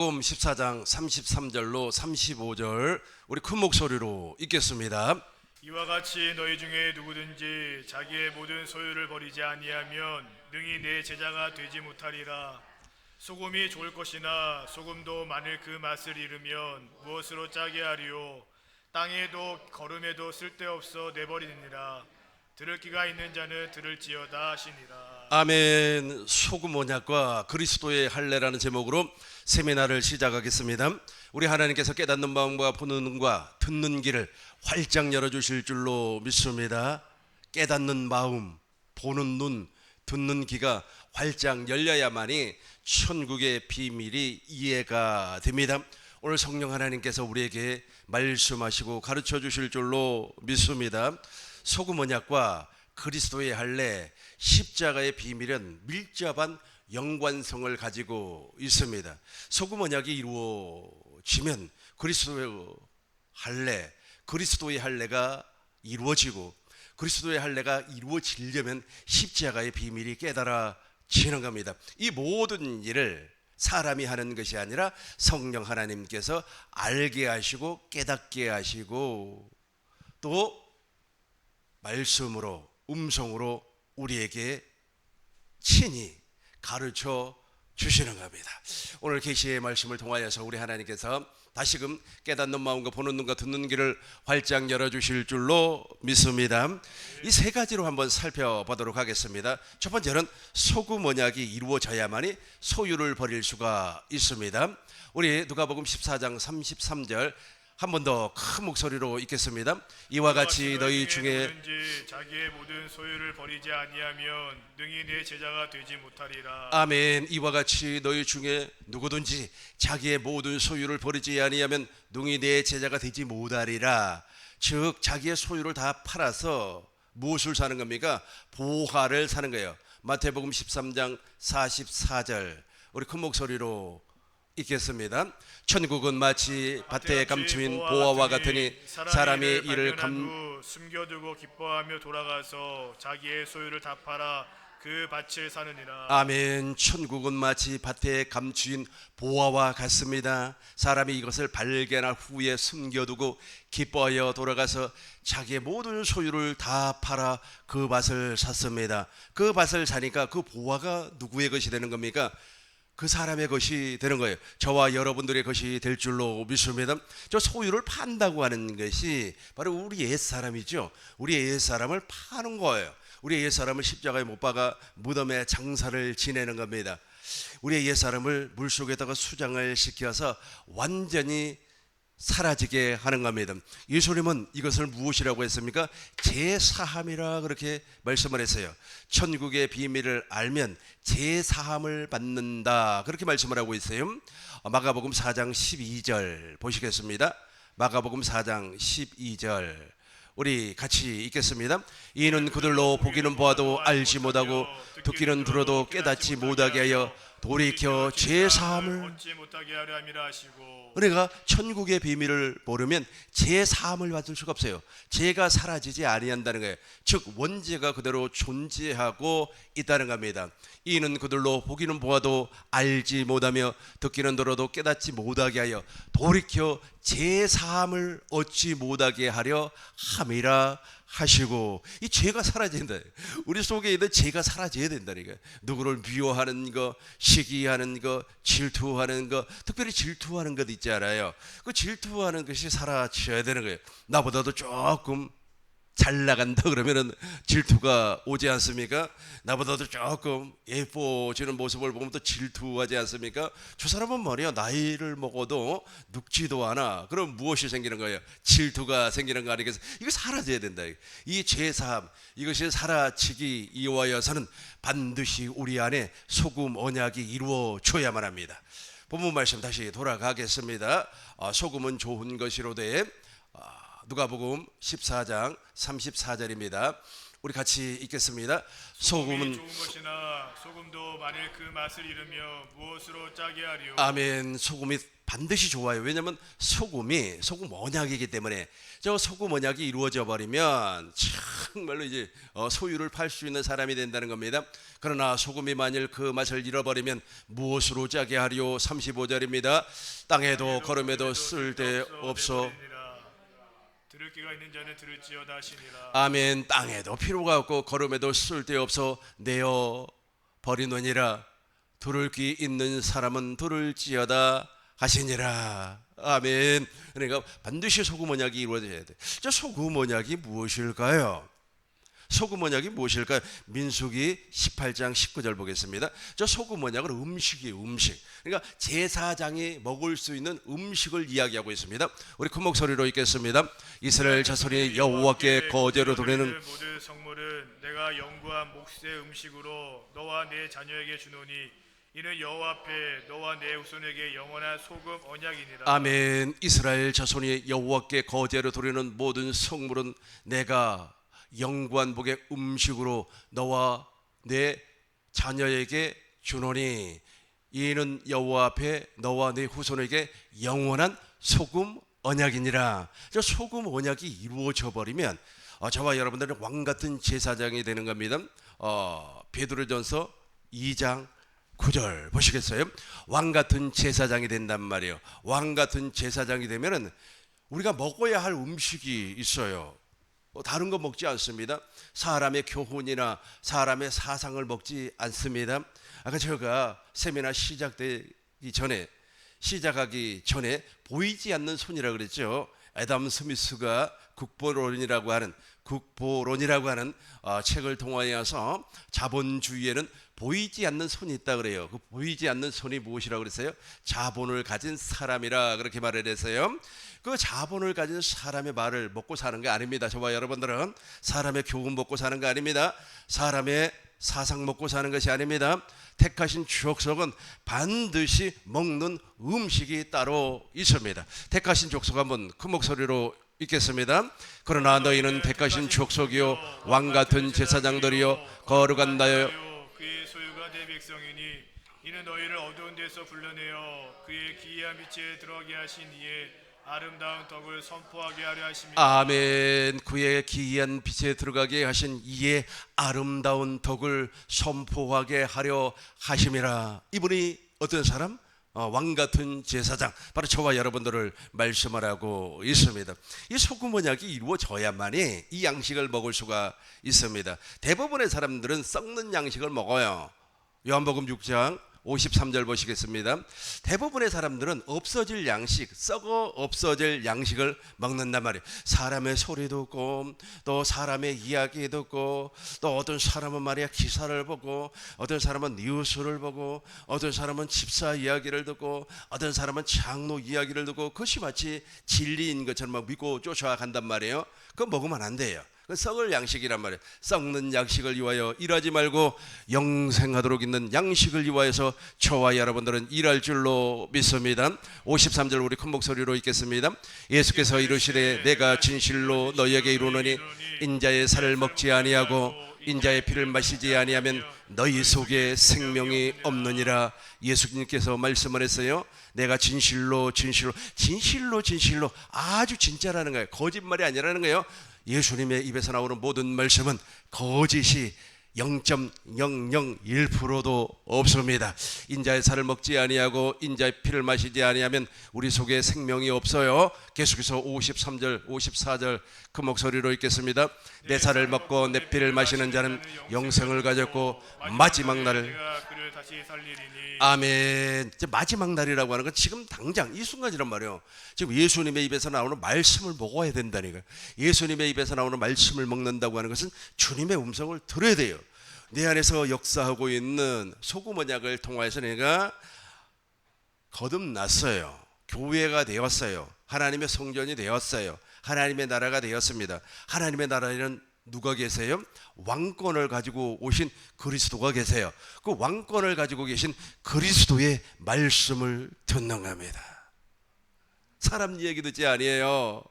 마가복음 14장 33절로 35절 우리 큰 목소리로 읽겠습니다. 이와 같이 너희 중에 누구든지 자기의 모든 소유를 버리지 아니하면 능히 내 제자가 되지 못하리라. 소금이 좋을 것이나 소금도 만일 그 맛을 잃으면 무엇으로 짜게 하리요. 땅에도 거름에도 쓸데없어 내버리니라. 들을 귀가 있는 자는 들을지어다 하시니라. 아멘. 소금 언약과 그리스도의 할례라는 제목으로 세미나를 시작하겠습니다. 우리 하나님께서 깨닫는 마음과 보는 눈과 듣는 귀를 활짝 열어주실 줄로 믿습니다. 깨닫는 마음, 보는 눈, 듣는 귀가 활짝 열려야만이 천국의 비밀이 이해가 됩니다. 오늘 성령 하나님께서 우리에게 말씀하시고 가르쳐 주실 줄로 믿습니다. 소금 언약과 그리스도의 할례, 십자가의 비밀은 밀접한 연관성을 가지고 있습니다. 소금 언약이 이루어지면 그리스도의 할례가 이루어지고, 그리스도의 할례가 이루어지려면 십자가의 비밀이 깨달아지는 겁니다. 이 모든 일을 사람이 하는 것이 아니라 성령 하나님께서 알게 하시고 깨닫게 하시고 또 말씀으로, 음성으로 우리에게 친히 가르쳐 주시는 겁니다. 오늘 계시의 말씀을 통하여서 우리 하나님께서 다시금 깨닫는 마음과 보는 눈과 듣는 귀를 활짝 열어주실 줄로 믿습니다. 이 세 가지로 한번 살펴보도록 하겠습니다. 첫 번째는 소금 언약이 이루어져야만이 소유를 버릴 수가 있습니다. 우리 누가복음 14장 33절 한 번 더 큰 목소리로 읽겠습니다. 이와 같이 너희 중에 누구든지 자기의 모든 소유를 버리지 아니하면 능히 내 제자가 되지 못하리라. 아멘. 이와 같이 너희 중에 누구든지 자기의 모든 소유를 버리지 아니하면 능히 내 제자가 되지 못하리라. 즉 자기의 소유를 다 팔아서 무엇을 사는 겁니까? 보화를 사는 거예요. 마태복음 13장 44절 우리 큰 목소리로 읽겠습니다. 천국은 마치 밭에 감추인 보화와 같으니 사람이 이를 숨겨두고 기뻐하며 돌아가서 자기의 소유를 다 팔아 그 밭을 사느니라. 아멘. 천국은 마치 밭에 감추인 보화와 같습니다. 사람이 이것을 발견한 후에 숨겨두고 기뻐하여 돌아가서 자기의 모든 소유를 다 팔아 그 밭을 샀습니다. 그 밭을 사니까 그 보화가 누구의 것이 되는 겁니까? 그 사람의 것이 되는 거예요. 저와 여러분들의 것이 될 줄로 믿습니다. 저 소유를 판다고 하는 것이 바로 우리 옛사람이죠. 우리 옛사람을 파는 거예요. 우리 옛사람을 십자가에 못 박아 무덤에 장사를 지내는 겁니다. 우리의 옛사람을 물속에다가 수장을 시켜서 완전히 사라지게 하는 겁니다. 예수님은 이것을 무엇이라고 했습니까? 제사함이라 그렇게 말씀을 했어요. 천국의 비밀을 알면 제사함을 받는다 그렇게 말씀을 하고 있어요. 마가복음 4장 12절 보시겠습니다. 마가복음 4장 12절 우리 같이 읽겠습니다. 이는 그들로 보기는 보아도 알지 못하고 듣기는 들어도 깨닫지 못하게 하여 돌이켜 제사함을 얻지 못하게 하려 함이라 하시고. 우리가 천국의 비밀을 모르면 제사함을 받을 수가 없어요. 죄가 사라지지 아니한다는 거예요. 즉 원죄가 그대로 존재하고 있다는 겁니다. 이는 그들로 보기는 보아도 알지 못하며 듣기는 들어도 깨닫지 못하게 하여 돌이켜 제사함을 얻지 못하게 하려 함이라 하시고. 이 죄가 사라져야 된다. 우리 속에 있는 죄가 사라져야 된다니까. 누구를 미워하는 거, 시기하는 거, 질투하는 거, 특별히 질투하는 것 있지 않아요? 그 질투하는 것이 사라져야 되는 거예요. 나보다도 조금 잘 나간다 그러면은 질투가 오지 않습니까? 나보다도 조금 예뻐지는 모습을 보면 또 질투하지 않습니까? 저 사람은 말이야 나이를 먹어도 늙지도 않아. 그럼 무엇이 생기는 거예요? 질투가 생기는 거 아니겠어요? 이거 사라져야 된다. 이 제사함 이것이 사라지기 이하여서는 반드시 우리 안에 소금 언약이 이루어져야만 합니다. 본문 말씀 다시 돌아가겠습니다. 소금은 좋은 것이로되 누가복음 14장 34절입니다. 우리 같이 읽겠습니다. 소금이 좋은 것이나 소금도 만일 그 맛을 잃으며 무엇으로 짜게 하리요. 아멘. 소금이 반드시 좋아요. 왜냐하면 소금 언약이기 때문에 저 소금 언약이 이루어져 버리면 정말로 이제 소유를 팔 수 있는 사람이 된다는 겁니다. 그러나 소금이 만일 그 맛을 잃어버리면 무엇으로 짜게 하리요? 35절입니다. 땅에도 거름에도 쓸데없어. 들을 귀가 있는 자는 들을지어다 하시니라. 아멘. 땅에도 필요가 없고 거름에도 쓸데없어 내어 버리노니라. 들을 귀 있는 사람은 들을지어다 하시니라. 아멘. 그러니까 반드시 소금 언약이 이루어져야 돼. 저 소금 언약이 무엇일까요? 소금 언약이 무엇일까요? 민수기 18장 19절 보겠습니다. 저 소금 언약은 음식이에요. 음식. 그러니까 제사장이 먹을 수 있는 음식을 이야기하고 있습니다. 우리 큰 목소리로 읽겠습니다. 이스라엘 자손이 여호와께 거제로 드리는 모든 성물은 내가 영구한 몫의 음식으로 너와 내 자녀에게 주노니 이는 여호와 앞에 너와 내 후손에게 영원한 소금 언약이니라. 아멘. 이스라엘 자손이 여호와께 거제로 드리는 모든 성물은 내가 영구한 복의 음식으로 너와 내 자녀에게 주노니 이는 여호와 앞에 너와 내 후손에게 영원한 소금 언약이니라. 저 소금 언약이 이루어져 버리면 저와 여러분들은 왕 같은 제사장이 되는 겁니다. 베드로전서 2장 9절 보시겠어요? 왕 같은 제사장이 된단 말이에요. 왕 같은 제사장이 되면은 우리가 먹어야 할 음식이 있어요. 다른 거 먹지 않습니다. 사람의 교훈이나 사람의 사상을 먹지 않습니다. 아까 제가 세미나 시작하기 전에 보이지 않는 손이라고 그랬죠. 애덤 스미스가 국보론이라고 하는 책을 통하여서 자본주의에는 보이지 않는 손이 있다 그래요. 그 보이지 않는 손이 무엇이라고 그랬어요? 자본을 가진 사람이라 그렇게 말을 했어요. 그 자본을 가진 사람의 말을 먹고 사는 게 아닙니다. 저와 여러분들은 사람의 교훈 먹고 사는 거 아닙니다. 사람의 사상 먹고 사는 것이 아닙니다. 택하신 족속은 반드시 먹는 음식이 따로 있습니다. 택하신 족속 한번 큰 목소리로 읽겠습니다. 그러나 너희는 택하신 족속이요 왕 같은 제사장들이요 거룩한 나여 그의 소유가 내 백성이니 이는 너희를 어두운 데서 불러내어 그의 기이한 빛에 들어가게 하신 이의 아름다운 덕을 선포하게 하려 하십니다. 아멘. 그의 기이한 빛에 들어가게 하신 이의 아름다운 덕을 선포하게 하려 하심이라. 이분이 어떤 사람? 왕 같은 제사장, 바로 저와 여러분들을 말씀하라고 있습니다. 이 소금 언약이 이루어져야만이 이 양식을 먹을 수가 있습니다. 대부분의 사람들은 썩는 양식을 먹어요. 요한복음 6장 53절 보시겠습니다. 대부분의 사람들은 없어질 양식, 썩어 없어질 양식을 먹는단 말이에요. 사람의 소리 듣고 또 사람의 이야기 듣고 또 어떤 사람은 말이야 기사를 보고 어떤 사람은 뉴스를 보고 어떤 사람은 집사 이야기를 듣고 어떤 사람은 장로 이야기를 듣고 그것이 마치 진리인 것처럼 막 믿고 쫓아간단 말이에요. 그거 먹으면 안 돼요. 썩을 양식이란 말이에요. 썩는 양식을 위하여 일하지 말고 영생하도록 있는 양식을 위하여서 저와 여러분들은 일할 줄로 믿습니다. 53절 우리 큰 목소리로 읽겠습니다. 예수께서 이르시되 내가 진실로 너희에게 이르노니 인자의 살을 먹지 아니하고 인자의 피를 마시지 아니하면 너희 속에 생명이 없느니라. 예수님께서 말씀을 했어요. 내가 진실로 아주 진짜라는 거예요. 거짓말이 아니라는 거예요. 예수님의 입에서 나오는 모든 말씀은 거짓이 0.001%도 없습니다. 인자의 살을 먹지 아니하고 인자의 피를 마시지 아니하면 우리 속에 생명이 없어요. 계속해서 53절 54절 큰 목소리로 읽겠습니다. 내 살을 먹고 내 피를 마시는 자는 영생을 가졌고 마지막 날을 다시 살리리니. 아멘. 마지막 날이라고 하는 건 지금 당장 이 순간이란 말이에요. 지금 예수님의 입에서 나오는 말씀을 먹어야 된다니까요. 예수님의 입에서 나오는 말씀을 먹는다고 하는 것은 주님의 음성을 들어야 돼요. 내 안에서 역사하고 있는 소금 언약을 통하여서 내가 거듭났어요. 교회가 되었어요. 하나님의 성전이 되었어요. 하나님의 나라가 되었습니다. 하나님의 나라에는 누가 계세요? 왕권을 가지고 오신 그리스도가 계세요. 그 왕권을 가지고 계신 그리스도의 말씀을 듣는 겁니다. 사람 얘기 듣지 아니에요.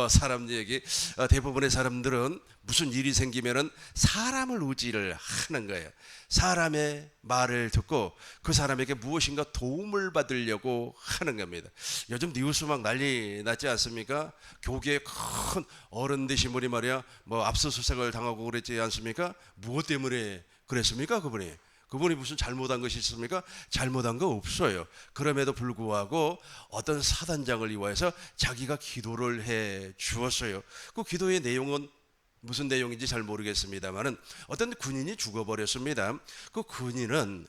사람 얘기. 대부분의 사람들은 무슨 일이 생기면은 사람을 의지를 하는 거예요. 사람의 말을 듣고 그 사람에게 무엇인가 도움을 받으려고 하는 겁니다. 요즘 뉴스 막 난리 났지 않습니까? 교계에 큰 어른 되신 분이 말이야 뭐 압수수색을 당하고 그랬지 않습니까? 무엇 때문에 그랬습니까? 그분이 무슨 잘못한 것이 있습니까? 잘못한 거 없어요. 그럼에도 불구하고 어떤 사단장을 이용해서 자기가 기도를 해 주었어요. 그 기도의 내용은 무슨 내용인지 잘 모르겠습니다만은 어떤 군인이 죽어버렸습니다. 그 군인은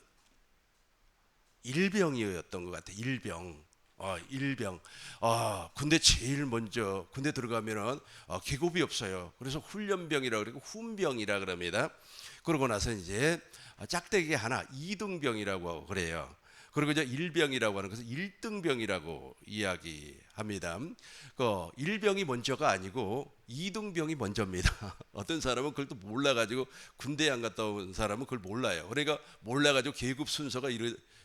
일병이었던 것 같아요. 일병. 군대 제일 먼저 군대 들어가면은 계급이 없어요. 그래서 훈련병이라 그러고 훈병이라 그럽니다. 그러고 나서 이제 짝대기 하나 2등병이라고 그래요. 그리고 이제 일병이라고 하는 것은 1등병이라고 이야기합니다. 그 일병이 먼저가 아니고 2등병이 먼저입니다. 어떤 사람은 그걸 또 몰라가지고 군대 안 갔다 온 사람은 그걸 몰라요. 그러니까 몰라가지고 계급 순서가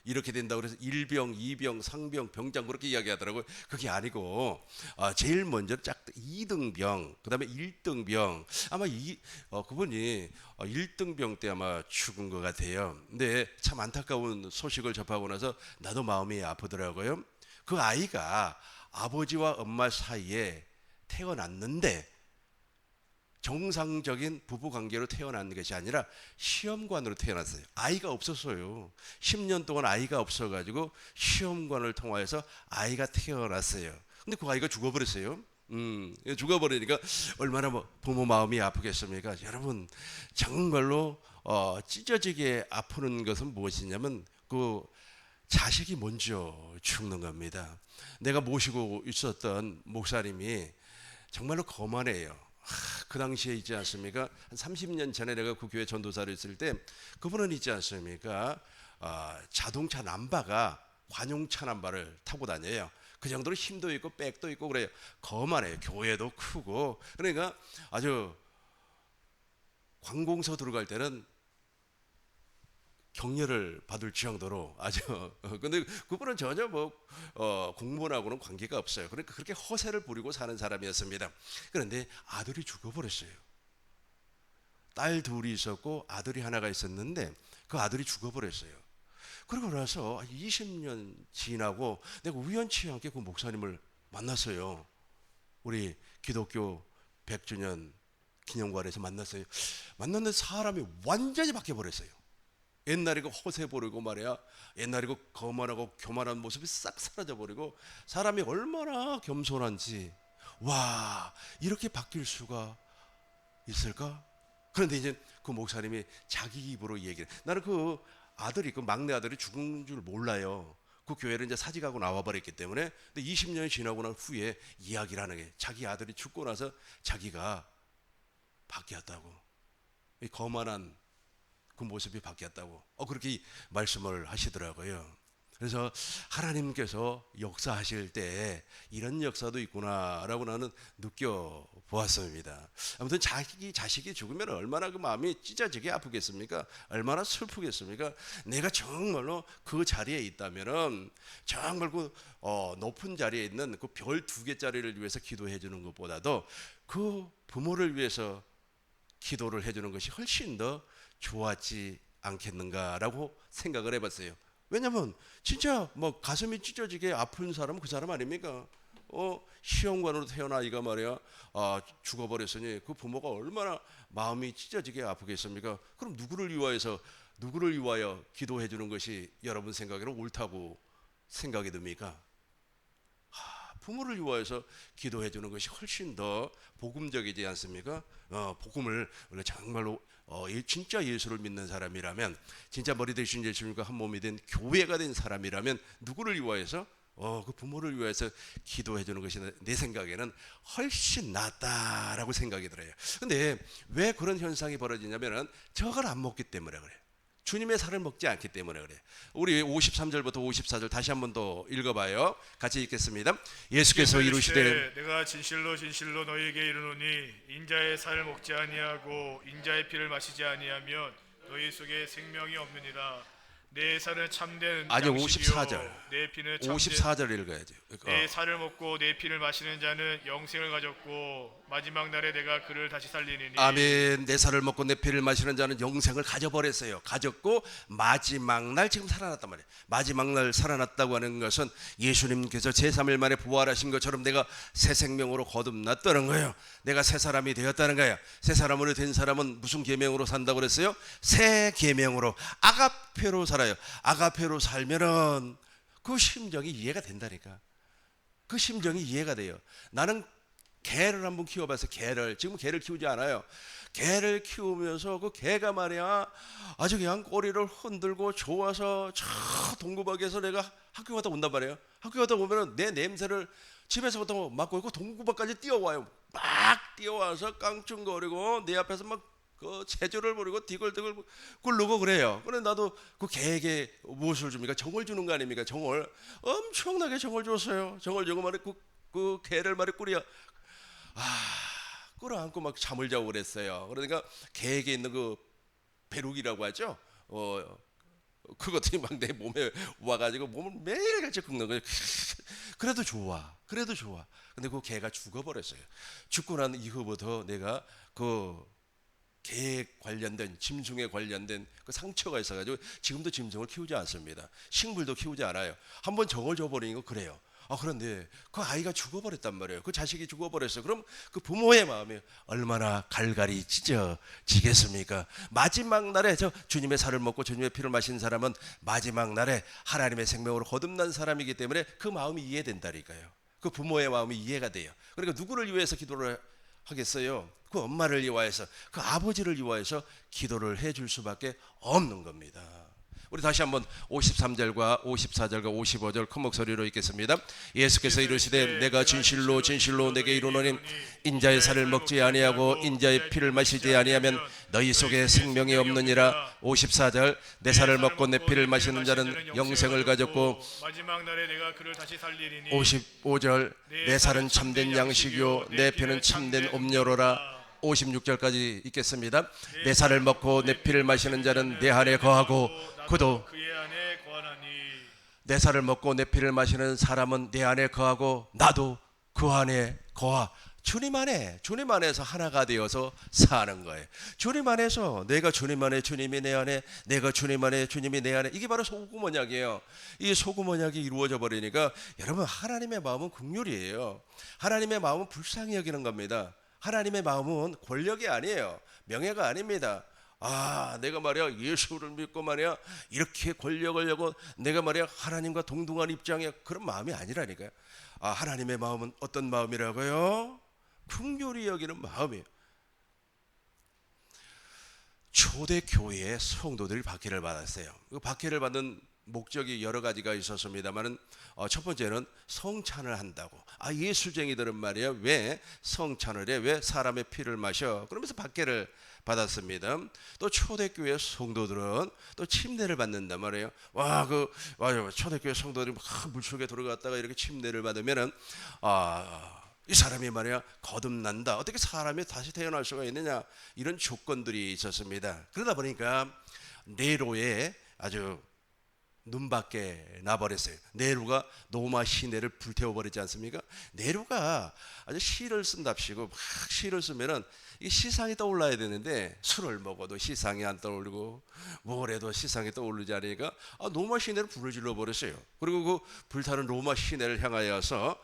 이렇게 된다고 그래서 1병, 2병, 상병, 병장 그렇게 이야기하더라고요. 그게 아니고 제일 먼저 2등병, 그다음에 1등병. 아마 그분이 1등병 때 아마 죽은 것 같아요. 근데 참 안타까운 소식을 접하고 나서 나도 마음이 아프더라고요. 그 아이가 아버지와 엄마 사이에 태어났는데 정상적인 부부 관계로 태어난 것이 아니라 시험관으로 태어났어요. 아이가 없었어요. 10년 동안 아이가 없어가지고 시험관을 통하여서 아이가 태어났어요. 근데 그 아이가 죽어버렸어요. 죽어버리니까 얼마나 부모 마음이 아프겠습니까? 여러분 정말로 찢어지게 아프는 것은 무엇이냐면 그 자식이 먼저 죽는 겁니다. 내가 모시고 있었던 목사님이 정말로 거만해요. 그 당시에 있지 않습니까? 한 30년 전에 내가 그 교회 전도사를 했을 때 그분은 있지 않습니까? 자동차 남바가 관용차 남바를 타고 다녀요. 그 정도로 힘도 있고 백도 있고 그래요. 거만해요. 교회도 크고. 그러니까 아주 관공서 들어갈 때는 격려를 받을 정도로 아주 근데 그분은 전혀 공무원하고는 관계가 없어요. 그러니까 그렇게 허세를 부리고 사는 사람이었습니다. 그런데 아들이 죽어버렸어요. 딸 둘이 있었고 아들이 하나가 있었는데 그 아들이 죽어버렸어요. 그러고 나서 20년 지나고 내가 우연치 않게 그 목사님을 만났어요. 우리 기독교 100주년 기념관에서 만났어요. 만났는데 사람이 완전히 바뀌어버렸어요. 옛날에 그 허세 부리고 말이야. 옛날에 그 거만하고 교만한 모습이 싹 사라져버리고 사람이 얼마나 겸손한지 와 이렇게 바뀔 수가 있을까? 그런데 이제 그 목사님이 자기 입으로 얘기를 나는 그 막내 아들이 죽은 줄 몰라요. 그 교회를 이제 사직하고 나와버렸기 때문에 근데 20년이 지나고 난 후에 이야기를 하는 게 자기 아들이 죽고 나서 자기가 바뀌었다고 이 거만한 그 모습이 바뀌었다고 그렇게 말씀을 하시더라고요. 그래서 하나님께서 역사하실 때 이런 역사도 있구나라고 나는 느껴보았습니다. 아무튼 자식이 죽으면 얼마나 그 마음이 찢어지게 아프겠습니까? 얼마나 슬프겠습니까? 내가 정말로 그 자리에 있다면은 정말 그 높은 자리에 있는 그 별 2개짜리를 위해서 기도해 주는 것보다도 그 부모를 위해서 기도를 해주는 것이 훨씬 더 좋았지 않겠는가라고 생각을 해봤어요. 왜냐면 진짜 가슴이 찢어지게 아픈 사람은 그 사람 아닙니까? 시험관으로 태어나 아이가 말이야 죽어버렸으니 그 부모가 얼마나 마음이 찢어지게 아프겠습니까? 그럼 누구를 위하여 기도해 주는 것이 여러분 생각에는 옳다고 생각이 듭니까? 부모를 위하여서 기도해 주는 것이 훨씬 더 복음적이지 않습니까? 복음을 정말로 진짜 예수를 믿는 사람이라면 진짜 머리 대신 예수님과 한 몸이 된 교회가 된 사람이라면 누구를 위하여서 그 부모를 위해서 기도해 주는 것이 내 생각에는 훨씬 낫다라고 생각이 들어요. 근데 왜 그런 현상이 벌어지냐면은 저걸 안 먹기 때문에 그래요. 주님의 살을 먹지 않기 때문에 그래요. 우리 53절부터 54절 다시 한 번 더 읽어봐요. 같이 읽겠습니다. 예수께서 이르시되 내가 진실로 진실로 너희에게 이르노니 인자의 살을 먹지 아니하고 인자의 피를 마시지 아니하면 너희 속에 생명이 없느니라. 내 살은 참된 아니요, 양식이요 54절. 내 피는 참된 54절 읽어야죠. 내 살을 먹고 내 피를 마시는 자는 영생을 가졌고 마지막 날에 내가 그를 다시 살리리니. 아멘. 내 살을 먹고 내 피를 마시는 자는 영생을 가져버렸어요. 가졌고 마지막 날 지금 살아났단 말이에요. 마지막 날 살아났다고 하는 것은 예수님께서 제3일 만에 부활하신 것처럼 내가 새 생명으로 거듭났다는 거예요. 내가 새 사람이 되었다는 거예요. 새 사람으로 된 사람은 무슨 계명으로 산다고 그랬어요? 새 계명으로, 아가페로 살아요. 아가페로 살면은 그 심정이 이해가 된다니까. 그 심정이 이해가 돼요. 나는 개를 한번 키워봤어요. 개를. 지금 개를 키우지 않아요. 개를 키우면서 그 개가 말이야 아주 그냥 꼬리를 흔들고 좋아서 저 동구박에서 내가 학교 갔다 온단 말이에요. 학교 갔다 오면은 내 냄새를 집에서부터 맡고 있고 동구박까지 뛰어와요. 막 뛰어와서 깡충거리고 내 앞에서 막 그 체조를 벌이고 디글디글 굴르고 그래요. 그래 나도 그 개에게 무엇을 줍니까? 정을 주는 거 아닙니까? 정을 엄청나게 정을 줬어요. 정을 주고 말이 그 개를 말이 꾸려 끌어안고 막 잠을 자고 그랬어요. 그러니까 개에게 있는 그 배룩이라고 하죠. 그것들이 막 내 몸에 와가지고 몸을 매일같이 긁는 거예요. 그래도 좋아. 그래도 좋아. 근데 그 개가 죽어버렸어요. 죽고 난 이후부터 내가 그 개에 관련된 짐승에 관련된 그 상처가 있어가지고 지금도 짐승을 키우지 않습니다. 식물도 키우지 않아요. 한번 정을 줘버리는 거 그래요. 그런데 그 아이가 죽어버렸단 말이에요. 그 자식이 죽어버렸어요. 그럼 그 부모의 마음이 얼마나 갈갈이 찢어지겠습니까? 마지막 날에 저 주님의 살을 먹고 주님의 피를 마신 사람은 마지막 날에 하나님의 생명으로 거듭난 사람이기 때문에 그 마음이 이해된다니까요. 그 부모의 마음이 이해가 돼요. 그러니까 누구를 위해서 기도를 하겠어요? 그 엄마를 위하여서, 그 아버지를 위하여서 기도를 해줄 수밖에 없는 겁니다. 우리 다시 한번 53절과 54절과 55절 큰 목소리로 읽겠습니다. 예수께서 이르시되 내가 진실로 진실로 내게 이르노니 인자의 살을 먹지 아니하고 인자의 피를 마시지 아니하면 너희 속에 생명이 없느니라. 54절 내 살을 먹고 내 피를 마시는 자는 영생을 가졌고 마지막 날에 내가 그를 다시 살리리니. 55절 내 살은 참된 양식이요 내 피는 참된 음료로라. 56절까지 읽겠습니다. 내 살을 먹고 내 피를 마시는 자는 내 안에 거하고 그도 그의 안에 거하나니. 내 살을 먹고 내 피를 마시는 사람은 내 안에 거하고 나도 그 안에 거하. 주님 안에서 하나가 되어서 사는 거예요. 주님 안에서 내가 주님 안에 주님이 내 안에, 내가 주님 안에 주님이 내 안에, 이게 바로 소금 언약이에요. 이 소금 언약이 이루어져 버리니까 여러분 하나님의 마음은 긍휼이에요. 하나님의 마음은 불쌍히 여기는 겁니다. 하나님의 마음은 권력이 아니에요. 명예가 아닙니다. 내가 말이야 예수를 믿고 말이야 이렇게 권력을 여고 내가 말이야 하나님과 동등한 입장에 그런 마음이 아니라니까요. 하나님의 마음은 어떤 마음이라고요? 긍휼히 여기는 마음이에요. 초대교회의 성도들이 박해를 받았어요. 그 박해를 받는 목적이 여러 가지가 있었습니다만은 첫 번째는 성찬을 한다고. 예수쟁이들은 말이야 왜 성찬을 해? 왜 사람의 피를 마셔? 그러면서 박해를 받았습니다. 또 초대교회 성도들은 또 침례를 받는단 말이에요. 초대교회 성도들이 막 물속에 들어갔다가 이렇게 침례를 받으면은 이 사람이 말이야 거듭난다. 어떻게 사람이 다시 태어날 수가 있느냐? 이런 조건들이 있었습니다. 그러다 보니까 네로의 아주 눈밖에 나버렸어요. 네로가 로마 시내를 불태워버리지 않습니까? 네로가 아주 시를 쓴답시고 막 시를 쓰면은 이 시상이 떠올라야 되는데 술을 먹어도 시상이 안 떠오르고 뭘 해도 시상이 떠오르지 않으니까 로마 시내를 불을 질러 버렸어요. 그리고 그 불타는 로마 시내를 향하여서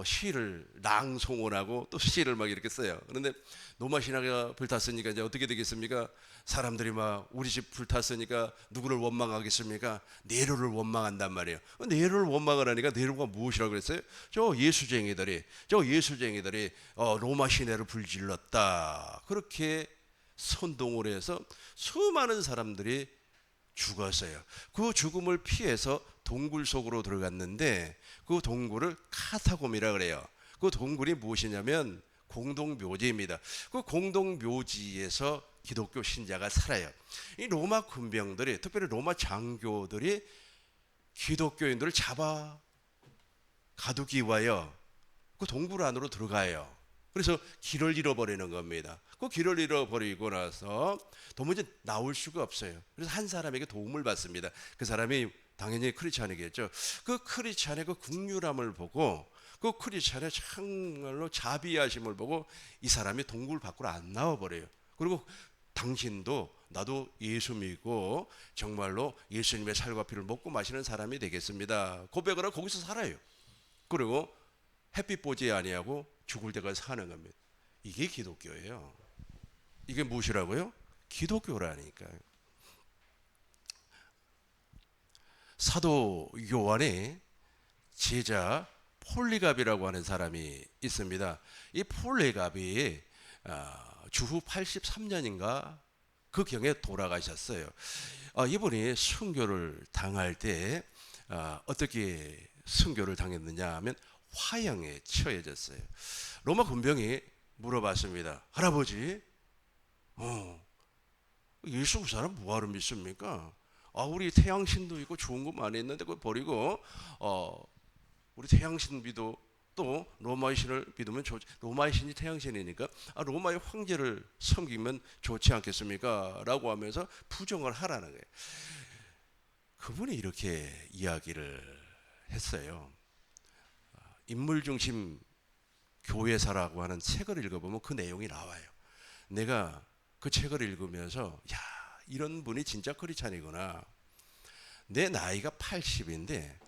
시를 낭송을 하고 또 시를 막 이렇게 써요. 그런데 로마 시내가 불탔으니까 이제 어떻게 되겠습니까? 사람들이 막 우리 집 불탔으니까 누구를 원망하겠습니까? 네로를 원망한단 말이에요. 네로를 원망을 하니까 네로가 무엇이라고 그랬어요? 저 예수쟁이들이 로마 시내를 불질렀다. 그렇게 선동을 해서 수많은 사람들이 죽었어요. 그 죽음을 피해서 동굴 속으로 들어갔는데 그 동굴을 카타콤이라 그래요. 그 동굴이 무엇이냐면 공동묘지입니다. 그 공동묘지에서 기독교 신자가 살아요. 이 로마 군병들이, 특별히 로마 장교들이 기독교인들을 잡아 가두기 위하여 그 동굴 안으로 들어가요. 그래서 길을 잃어버리는 겁니다. 그 길을 잃어버리고 나서 도무지 나올 수가 없어요. 그래서 한 사람에게 도움을 받습니다. 그 사람이 당연히 크리스찬이겠죠. 그 크리스찬의 그 국률함을 보고, 그 크리스찬의 정말로 자비하심을 보고 이 사람이 동굴 밖으로 안 나와버려요. 그리고 당신도 나도 예수 믿고 정말로 예수님의 살과 피를 먹고 마시는 사람이 되겠습니다. 고백을 하고 거기서 살아요. 그리고 햇빛 보지 아니하고 죽을 때까지 사는 겁니다. 이게 기독교예요. 이게 무엇이라고요? 기독교라니까요. 사도 요한의 제자 폴리갑이라고 하는 사람이 있습니다. 이 폴리갑이 주후 83년인가 그 경에 돌아가셨어요. 이분이 순교를 당할 때 어떻게 순교를 당했느냐 하면 화형에 처해졌어요. 로마 군병이 물어봤습니다. 할아버지, 예수 그 사람 뭐하러 믿습니까? 우리 태양신도 있고 좋은 거 많이 있는데 그거 버리고 우리 태양신 믿어 또 로마의 신을 믿으면 좋지. 로마의 신이 태양신이니까 로마의 황제를 섬기면 좋지 않겠습니까? 라고 하면서 부정을 하라는 거예요. 그분이 이렇게 이야기를 했어요. 인물중심 교회사라고 하는 책을 읽어보면 그 내용이 나와요. 내가 그 책을 읽으면서 이런 분이 진짜 크리스찬이구나. 내 나이가 80인데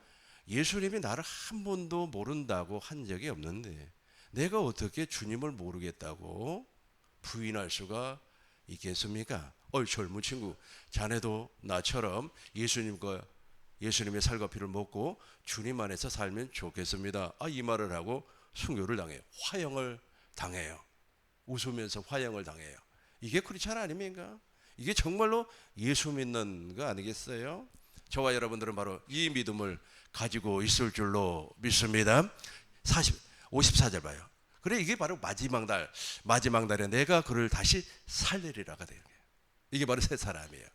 예수님이 나를 한 번도 모른다고 한 적이 없는데 내가 어떻게 주님을 모르겠다고 부인할 수가 있겠습니까? 젊은 친구, 자네도 나처럼 예수님의 살과 피를 먹고 주님 안에서 살면 좋겠습니다. 이 말을 하고 순교를 당해요. 화형을 당해요. 웃으면서 화형을 당해요. 이게 크리스찬 아닙니까? 이게 정말로 예수 믿는 거 아니겠어요? 저와 여러분들은 바로 이 믿음을 가지고 있을 줄로 믿습니다. 54절 봐요. 그래, 이게 바로 마지막 날에 내가 그를 다시 살리리라가 돼요. 이게 바로 새 사람이에요.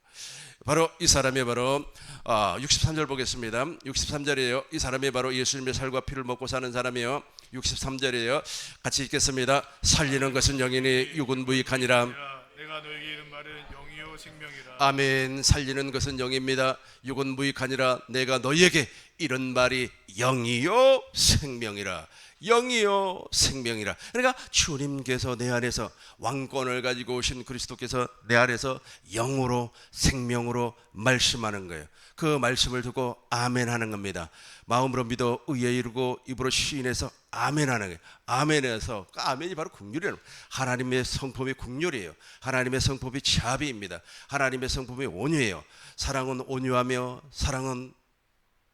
바로 이 사람이 바로 63절 보겠습니다. 63절이에요. 이 사람이 바로 예수님의 살과 피를 먹고 사는 사람이에요. 63절이에요. 같이 읽겠습니다. 살리는 것은 영이니 육은 무익하니라. 내가 너에게 이른 말은 영이요 생명이라. 아멘. 살리는 것은 영입니다. 육은 무익하니라. 내가 너희에게 이런 말이 영이요 생명이라. 영이요 생명이라. 그러니까 주님께서 내 안에서 왕권을 가지고 오신 그리스도께서 내 안에서 영으로 생명으로 말씀하는 거예요. 그 말씀을 듣고 아멘 하는 겁니다. 마음으로 믿어 의에 이르고 입으로 시인해서 아멘 하는 거예요. 아멘에서 아멘이 바로 국률이에요. 하나님의 성품이 국률이에요. 하나님의 성품이 자비입니다. 하나님의 성품이 온유해요. 사랑은 온유하며 사랑은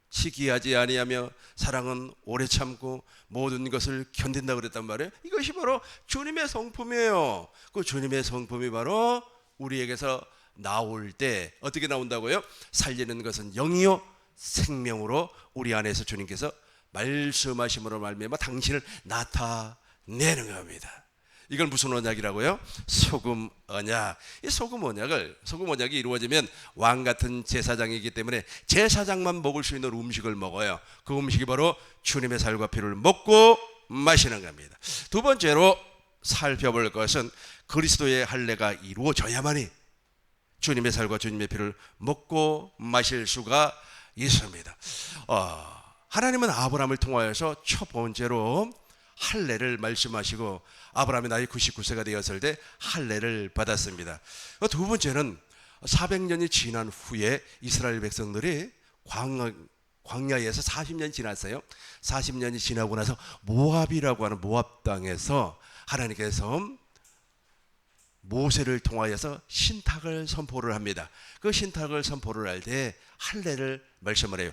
시기하지 아니하며 사랑은 오래 참고 모든 것을 견딘다 그랬단 말이에요. 이것이 바로 주님의 성품이에요. 그 주님의 성품이 바로 우리에게서 나올 때 어떻게 나온다고요? 살리는 것은 영이요 생명으로 우리 안에서 주님께서 말씀하심으로 말미암아 당신을 나타내는 겁니다. 이걸 무슨 언약이라고요? 소금 언약. 이 소금 언약이 이루어지면 왕 같은 제사장이기 때문에 제사장만 먹을 수 있는 음식을 먹어요. 그 음식이 바로 주님의 살과 피를 먹고 마시는 겁니다. 두 번째로 살펴볼 것은 그리스도의 할례가 이루어져야만이 주님의 살과 주님의 피를 먹고 마실 수가 있습니다. 하나님은 아브라함을 통하여서 첫 번째로 할례를 말씀하시고 아브라함이 나이 99세가 되었을 때 할례를 받았습니다. 두 번째는 400년이 지난 후에 이스라엘 백성들이 광야에서 40년 지났어요. 40년이 지나고 나서 모압이라고 하는 모압 땅에서 하나님께서 모세를 통하여서 신탁을 선포를 합니다. 그 신탁을 선포를 할 때 할례를 말씀을 해요.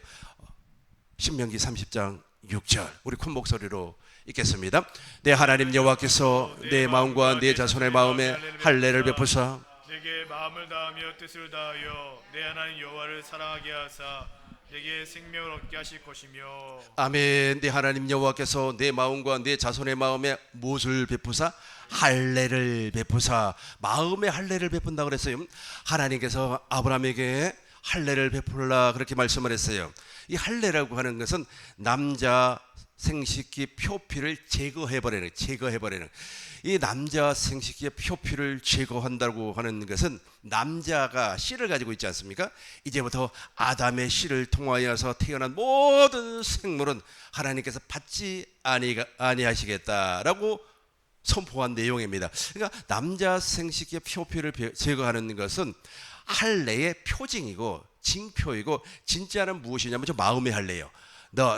신명기 30장 6절 우리 큰 목소리로 읽겠습니다. 내 하나님 여호와께서 내 마음과 내 자손의 마음에 할례를 베푸사 내게 마음을 다하며 뜻을 다하여 내 하나님 여호와를 사랑하게 하사 내게 생명을 얻게 하실 것이며. 아멘. 내 하나님 여호와께서 내 마음과 내 자손의 마음에 무엇을 베푸사? 할례를 베푸사. 마음에 할례를 베푼다 그랬어요. 하나님께서 아브라함에게 할례를 베풀라 그렇게 말씀을 했어요. 이 할례라고 하는 것은 남자 생식기 표피를 제거해버리는 이 남자 생식기의 표피를 제거한다고 하는 것은 남자가 씨를 가지고 있지 않습니까? 이제부터 아담의 씨를 통하여서 태어난 모든 생물은 하나님께서 받지 아니하시겠다라고 선포한 내용입니다. 그러니까 남자 생식기의 표피를 제거하는 것은 할례의 표징이고 징표이고, 진짜는 무엇이냐면 저 마음의 할례예요.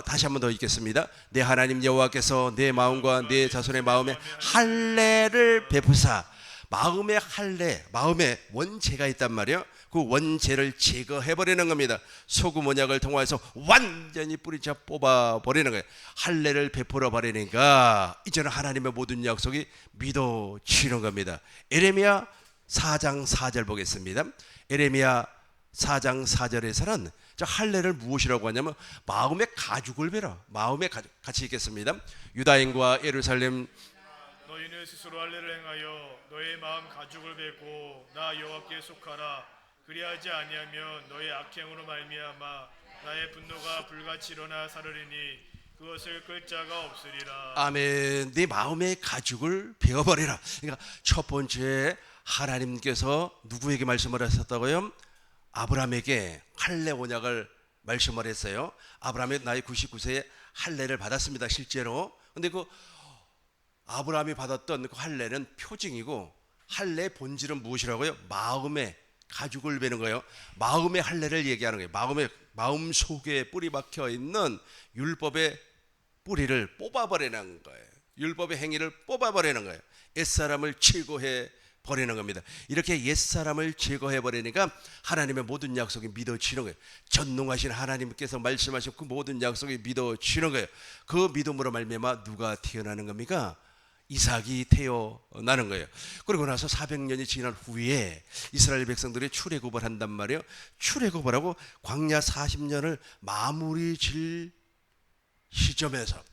다시 한 번 더 읽겠습니다. 내 하나님 여호와께서 내 마음과 내 자손의 마음에 할례를 베푸사. 마음의 할례, 마음에 원죄가 있단 말이에요. 그 원죄를 제거해버리는 겁니다. 소금 언약을 통해서 완전히 뿌리쳐 뽑아버리는 거예요. 할례를 베풀어 버리니까 이제는 하나님의 모든 약속이 믿어지는 겁니다. 에레미야 4장 4절 보겠습니다. 에레미야 4장 4절에서는 저 할례를 무엇이라고 하냐면 마음의 가죽을 베라. 마음의 가죽. 같이 읽겠습니다. 유다인과 예루살렘, 너희는 스스로 할례를 행하여 너의 마음 가죽을 베고 나 여호와께 속하라. 그리하지 아니하면 너의 악행으로 말미암아 나의 분노가 불같이 일어나 사르리니 그것을 끌 자가 없으리라. 아멘. 네 마음의 가죽을 베어버리라. 그러니까 첫 번째, 하나님께서 누구에게 말씀을 하셨다고요? 아브라함에게 할례 언약을 말씀을 했어요. 아브라함이 나이 99세에 할례를 받았습니다. 실제로. 근데 그 아브라함이 받았던 그 할례는 표징이고, 할례의 본질은 무엇이라고요? 마음의 가죽을 베는 거예요. 마음의 할례를 얘기하는 거예요. 마음 속에 뿌리 박혀 있는 율법의 뿌리를 뽑아버리는 거예요. 율법의 행위를 뽑아버리는 거예요. 옛사람을 제거해 버리는 겁니다. 이렇게 옛사람을 제거해 버리니까 하나님의 모든 약속이 믿어지는 거예요. 전능하신 하나님께서 말씀하신 그 모든 약속이 믿어지는 거예요. 그 믿음으로 말미암아 누가 태어나는 겁니까? 이삭이 태어나는 거예요. 그리고 나서 400년이 지난 후에 이스라엘 백성들이 출애굽을 한단 말이에요. 출애굽을 하고 광야 40년을 마무리 질 시점에서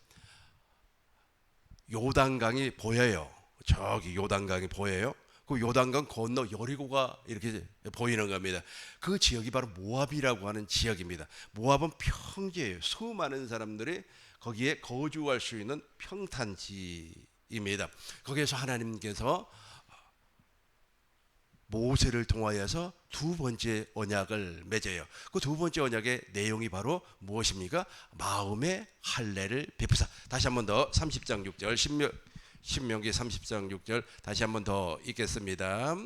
요단강이 보여요. 저기 요단강이 보여요. 그 요단강 건너 여리고가 이렇게 보이는 겁니다. 그 지역이 바로 모압이라고 하는 지역입니다. 모압은 평지예요. 수많은 사람들이 거기에 거주할 수 있는 평탄지입니다. 거기에서 하나님께서 모세를 통하여서 두 번째 언약을 맺어요. 그 두 번째 언약의 내용이 바로 무엇입니까? 마음의 할례를 베푸사. 다시 한 번 더 30장 6절 신명기 30장 6절 다시 한 번 더 읽겠습니다.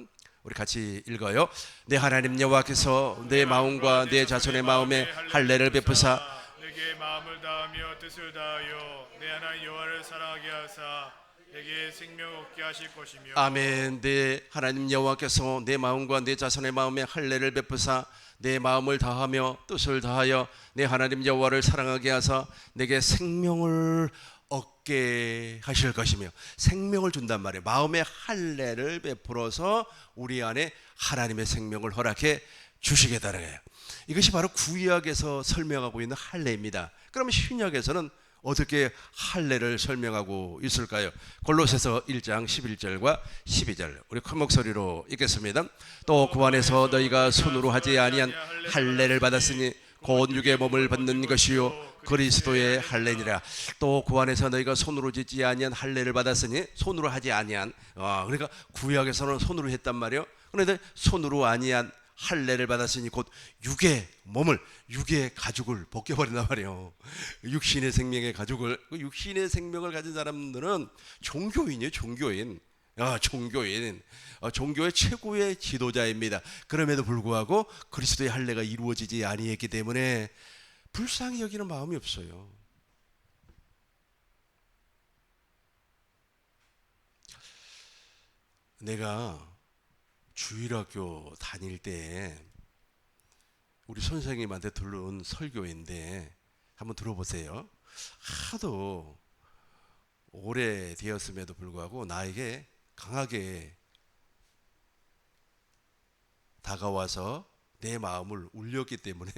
우리 같이 읽어요. 내 하나님 여호와께서 내 마음과 내 자손의 마음에 할례를 베푸사 내게 마음을 다하며 뜻을 다하여 내 하나님 여호와를 사랑하게 하사 내게 생명 얻게 하실 것이며. 아멘. 내 하나님 여호와께서 내 마음과 내 자손의 마음에 할례를 베푸사 내 마음을 다하며 뜻을 다하여 내 하나님 여호와를 사랑하게 하사 내게 생명을 얻게 하실 것이며, 생명을 준단 말이에요. 마음의 할례를 베풀어서 우리 안에 하나님의 생명을 허락해 주시겠다는 거예요. 이것이 바로 구약에서 설명하고 있는 할례입니다. 그러면 신약에서는 어떻게 할례를 설명하고 있을까요? 골로새서 1장 11절과 12절 우리 큰 목소리로 읽겠습니다. 또 그 안에서 너희가 손으로 하지 아니한 할례를 받았으니 곧 육의 몸을 받는 것이요 그리스도의 할례니라. 또 그 안에서 너희가 손으로 짓지 아니한 할례를 받았으니, 손으로 하지 아니한, 그러니까 구약에서는 손으로 했단 말이에요. 그런데 손으로 아니한 할례를 받았으니 곧 육의 몸을, 육의 가죽을 벗겨버린단 말이에요. 육신의 생명의 가죽을. 그 육신의 생명을 가진 사람들은 종교인이에요. 종교인. 종교의 최고의 지도자입니다. 그럼에도 불구하고 그리스도의 할례가 이루어지지 아니했기 때문에 불쌍히 여기는 마음이 없어요. 내가 주일학교 다닐 때 우리 선생님한테 들은 설교인데 한번 들어보세요. 하도 오래되었음에도 불구하고 나에게 강하게 다가와서 내 마음을 울렸기 때문에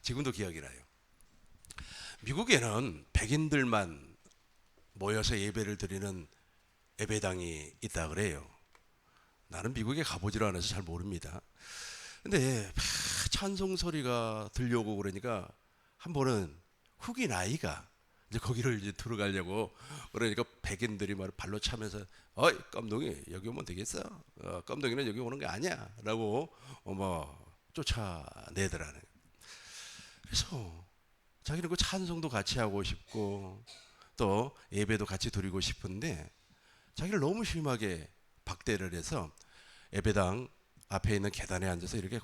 지금도 기억이 나요. 미국에는 백인들만 모여서 예배를 드리는 예배당이 있다 그래요. 나는 미국에 가보질 않아서 잘 모릅니다. 근데 찬송 소리가 들려오고 그러니까 한 번은 흑인 아이가 이제 거기를 이제 들어가려고 그러니까 백인들이 말 발로 차면서 어이 껌둥이 여기 오면 되겠어. 껌둥이는 여기 오는 게 아니야라고 뭐 쫓아내더라는. 그래서 자기는 그 찬송도 같이 하고 싶고 또 예배도 같이 드리고 싶은데 자기를 너무 심하게 박대를 해서 예배당 앞에 있는 계단에 앉아서 이렇게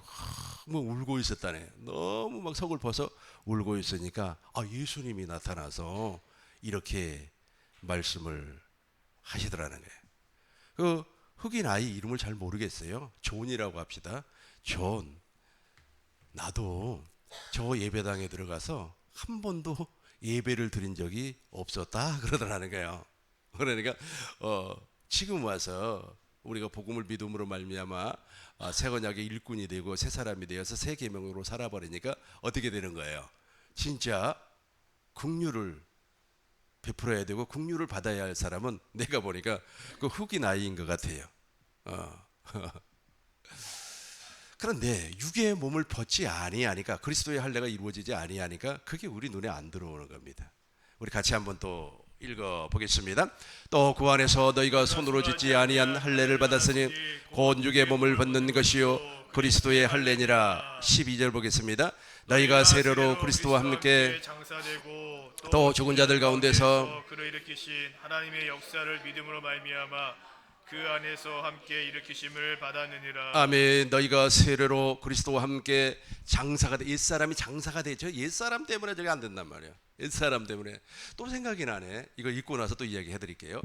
뭐 울고 있었다네. 너무 막 서글퍼서 울고 있으니까 예수님이 나타나서 이렇게 말씀을 하시더라는 거예요. 그 흑인 아이 이름을 잘 모르겠어요. 존이라고 합시다. 존, 나도 저 예배당에 들어가서 한 번도 예배를 드린 적이 없었다 그러더라는 거예요. 그러니까 지금 와서 우리가 복음을 믿음으로 말미암아 새 언약의 일꾼이 되고 새 사람이 되어서 새 계명으로 살아버리니까 어떻게 되는 거예요? 진짜 긍휼을 베풀어야 되고 긍휼을 받아야 할 사람은 내가 보니까 그 흑인 아이인 것 같아요. 그런데 육의 몸을 벗지 아니하니까 그리스도의 할례가 이루어지지 아니하니까 그게 우리 눈에 안 들어오는 겁니다. 우리 같이 한번 또 읽어 보겠습니다. 또 그 안에서 너희가 손으로 짓지 아니한 할례를 받았으니 곧 육의 몸을 벗는 것이요 그리스도의 할례니라. 12절 보겠습니다. 너희가 세례로 그리스도와 함께 장사되고 또 죽은 자들 가운데서 그를 일으키신 하나님의 역사를 믿음으로 말미암아 그 안에서 함께 일으키심을 받았느니라. 아멘. 너희가 세례로 그리스도와 함께 장사가 돼. 옛사람이 장사가 되죠. 옛사람 때문에 저게 안 된단 말이에요. 옛사람 때문에. 또 생각이 나네. 이거 읽고 나서 또 이야기 해드릴게요.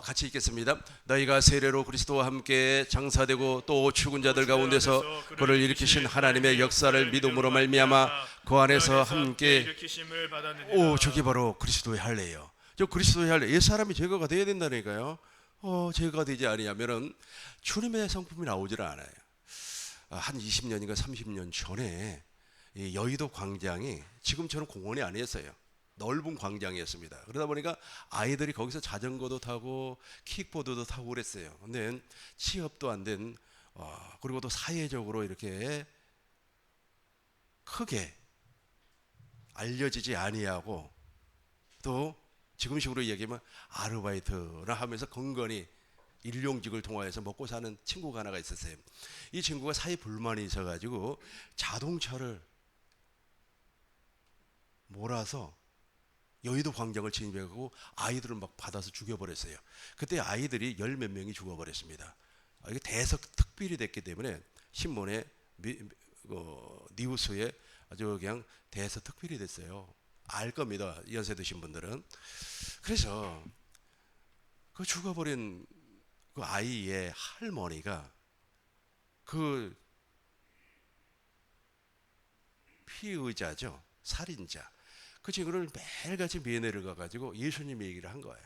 같이 읽겠습니다. 너희가 세례로 그리스도와 함께 장사되고 또 죽은 자들 가운데서 그를 일으키신 하나님의 역사를 믿음으로 말미암아 그 안에서 함께 일으키심을 받았느니라. 저게 바로 그리스도의 할례예요. 저 그리스도의 할례. 옛사람이 제거가 돼야 된다니까요. 제거가 되지 아니하면은 주님의 성품이 나오질 않아요. 한 20년인가 30년 전에 이 여의도 광장이 지금처럼 공원이 아니었어요. 넓은 광장이었습니다. 그러다 보니까 아이들이 거기서 자전거도 타고 킥보드도 타고 그랬어요. 근데 취업도 안 된, 그리고 또 사회적으로 이렇게 크게 알려지지 아니하고 또 지금식으로 얘기하면 아르바이트나 하면서 건건히 일용직을 통하여서 먹고 사는 친구가 하나가 있었어요. 이 친구가 사회 불만이 있어가지고 자동차를 몰아서 여의도 광장을 진입해가고 아이들을 막 받아서 죽여버렸어요. 그때 아이들이 열 몇 명이 죽어버렸습니다. 이게 대석 특필이 됐기 때문에 신문에 뉴스에 아주 그냥 대석 특필이 됐어요. 알 겁니다. 연세 드신 분들은. 그래서 그 죽어버린 그 아이의 할머니가 그 피의자죠. 살인자. 그 친구를 매일같이 면회를 가가지고 예수님 얘기를 한 거예요.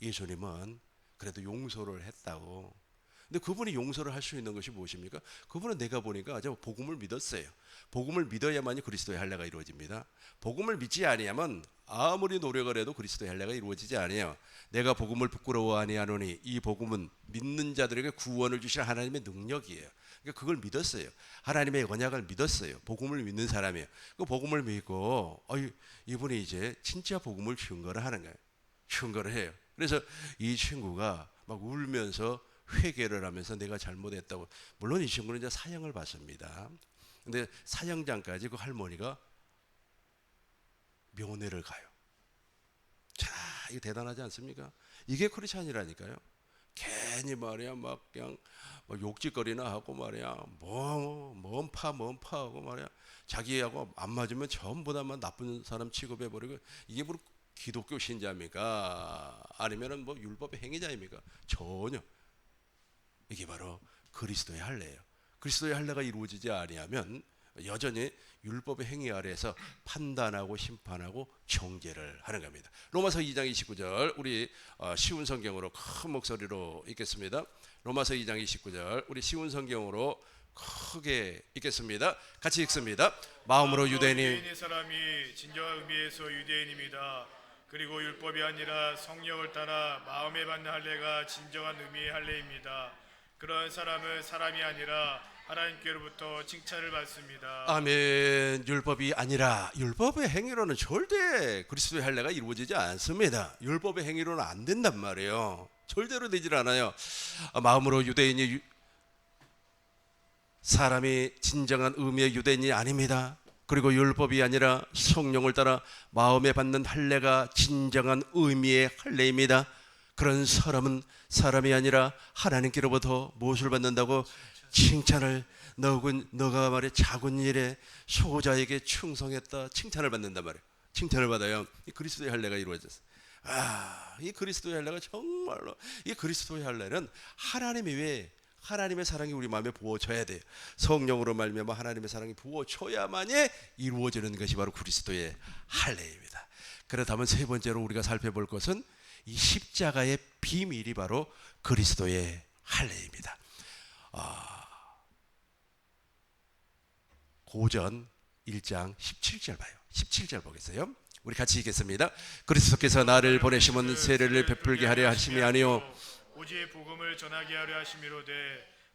예수님은 그래도 용서를 했다고. 근데 그분이 용서를 할 수 있는 것이 무엇입니까? 그분은 내가 보니까 아주 복음을 믿었어요. 복음을 믿어야만이 그리스도의 할례가 이루어집니다. 복음을 믿지 아니하면 아무리 노력을 해도 그리스도의 할례가 이루어지지 아니에요. 내가 복음을 부끄러워 아니하노니 이 복음은 믿는 자들에게 구원을 주시는 하나님의 능력이에요. 그러니까 그걸 믿었어요. 하나님의 언약을 믿었어요. 복음을 믿는 사람이에요. 그 복음을 믿고 이분이 이제 진짜 복음을 증거를 하는 거예요. 증거를 해요. 그래서 이 친구가 막 울면서 회개를 하면서 내가 잘못했다고. 물론 이 친구는 이제 사형을 받습니다. 근데 사형장까지 그 할머니가 면회를 가요. 자, 이거 대단하지 않습니까? 이게 크리스찬이라니까요. 괜히 말이야 막 그냥 욕짓거리나 하고 말이야 뭔파 하고 말이야 자기하고 안 맞으면 전부 다만 나쁜 사람 취급해버리고. 이게 뭐 기독교 신자입니까? 아니면은 뭐 율법의 행위자입니까? 전혀. 이게 바로 그리스도의 할례예요. 그리스도의 할례가 이루어지지 아니하면 여전히 율법의 행위 아래에서 판단하고 심판하고 정죄를 하는 겁니다. 로마서 2장 29절 우리 쉬운 성경으로 큰 목소리로 읽겠습니다. 로마서 2장 29절 우리 쉬운 성경으로 크게 읽겠습니다. 같이 읽습니다. 마음으로 유대인이 사람이 진정한 의미에서 유대인입니다. 그리고 율법이 아니라 성령을 따라 마음에 받는 할례가 진정한 의미의 할례입니다. 그런 사람은 사람이 아니라 하나님께로부터 칭찬을 받습니다. 아멘. 율법이 아니라 율법의 행위로는 절대 그리스도의 할례가 이루어지지 않습니다. 율법의 행위로는 안 된단 말이에요. 절대로 되질 않아요. 마음으로 유대인이 사람이 진정한 의미의 유대인이 아닙니다. 그리고 율법이 아니라 성령을 따라 마음에 받는 할례가 진정한 의미의 할례입니다. 그런 사람은 사람이 아니라 하나님께로부터 무엇을 받는다고? 칭찬을. 너가 말해 작은 일에 소자에게 충성했다. 칭찬을 받는단 말이에요. 칭찬을 받아요. 이 그리스도의 할례가 이루어졌어요. 이 그리스도의 할례가 정말로, 이 그리스도의 할례는 하나님 외에 하나님의 사랑이 우리 마음에 부어져야 돼요. 성령으로 말미암아 하나님의 사랑이 부어져야만이 이루어지는 것이 바로 그리스도의 할례입니다. 그렇다면 세 번째로 우리가 살펴볼 것은 이 십자가의 비밀이 바로 그리스도의 할례입니다. 고전 1장 17절 봐요. 17절 보겠어요. 우리 같이 읽겠습니다. 그리스도께서 나를 보내심은 세례를 베풀게 하려 하심이 아니요 오직 복음을 전하게 하려 하심이로되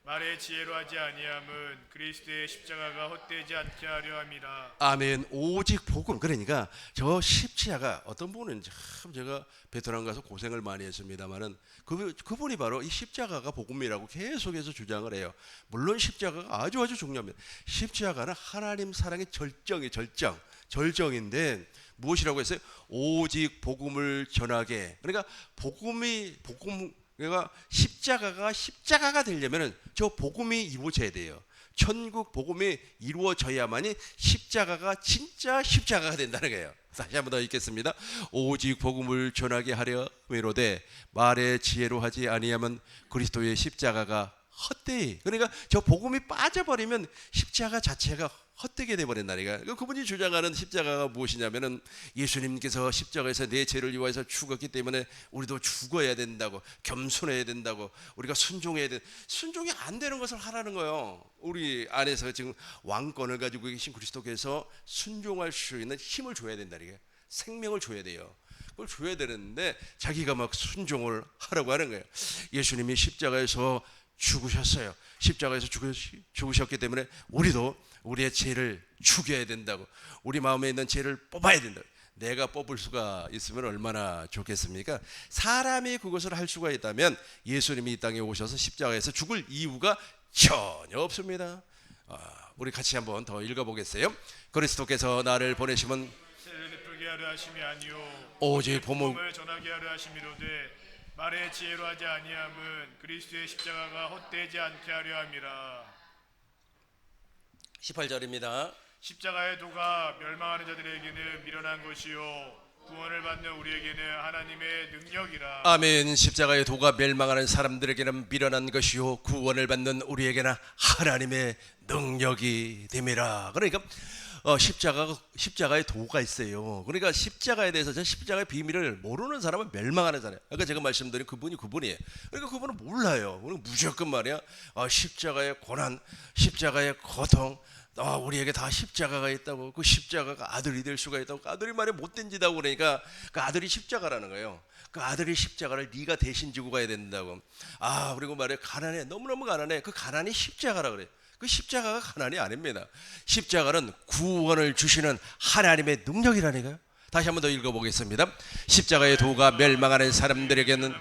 말의 지혜로 하지 아니함은 그리스도의 십자가가 헛되지 않게 하려 함이라. 아멘. 오직 복음. 그러니까 저 십자가, 어떤 분은 참 제가 베트남 가서 고생을 많이 했습니다만은 그분이 바로 이 십자가가 복음이라고 계속해서 주장을 해요. 물론 십자가가 아주 중요합니다. 십자가는 하나님 사랑의 절정인데 무엇이라고 했어요? 오직 복음을 전하게. 그러니까 그러니까 십자가가 되려면은 저 복음이 이루어져야 돼요. 천국 복음이 이루어져야만이 십자가가 진짜 십자가가 된다는 거예요. 다시 한번 더 읽겠습니다. 오직 복음을 전하게 하려 함이로되 말의 지혜로 하지 아니하면 그리스도의 십자가가 헛되이. 그러니까 저 복음이 빠져버리면 십자가 자체가 헛되게 돼버린다니까. 그분이 주장하는 십자가가 무엇이냐면은 예수님께서 십자가에서 내 죄를 위하여서 죽었기 때문에 우리도 죽어야 된다고, 겸손해야 된다고, 우리가 순종해야 돼. 순종이 안 되는 것을 하라는 거예요. 우리 안에서 지금 왕권을 가지고 계신 그리스도께서 순종할 수 있는 힘을 줘야 된다니까. 생명을 줘야 돼요. 그걸 줘야 되는데 자기가 막 순종을 하라고 하는 거예요. 예수님이 십자가에서 죽으셨어요. 십자가에서 죽으셨기 때문에 우리도 우리의 죄를 죽여야 된다고, 우리 마음에 있는 죄를 뽑아야 된다고. 내가 뽑을 수가 있으면 얼마나 좋겠습니까? 사람이 그것을 할 수가 있다면 예수님이 이 땅에 오셔서 십자가에서 죽을 이유가 전혀 없습니다. 우리 같이 한번 더 읽어보겠어요. 그리스도께서 나를 보내심은 세례를 베풀게 하려 하심이 아니요 오직 복음을 전하게 하려 하심이로되 말의 지혜로 하지 아니함은 그리스도의 십자가가 헛되지 않게 하려 함이라. 18절입니다. 십자가의 도가 멸망하는 자들에게는 미련한 것이요 구원을 받는 우리에게는 하나님의 능력이라. 아멘. 십자가의 도가 멸망하는 사람들에게는 미련한 것이요 구원을 받는 우리에게는 하나님의 능력이 됨이라. 그러니까 십자가의 도가 있어요. 그러니까 십자가에 대해서 십자가의 비밀을 모르는 사람은 멸망하는 사람. 아까 제가 말씀드린 그분이에요. 그러니까 그분은 몰라요. 무조건 말이야. 십자가의 고난, 십자가의 고통, 우리에게 다 십자가가 있다고, 그 십자가가 아들이 될 수가 있다고, 그 아들이 말에 못된 짓하고 그러니까 그 아들이 십자가라는 거예요. 그 아들이 십자가를 네가 대신 지고 가야 된다고. 그리고 말해 가난해, 너무너무 가난해. 그 가난이 십자가라 그래. 그 십자가가 가난이 아닙니다. 십자가는 구원을 주시는 하나님의 능력이라니까요. 다시 한번 더 읽어보겠습니다. 십자가의 도가 멸망하는 사람들에게는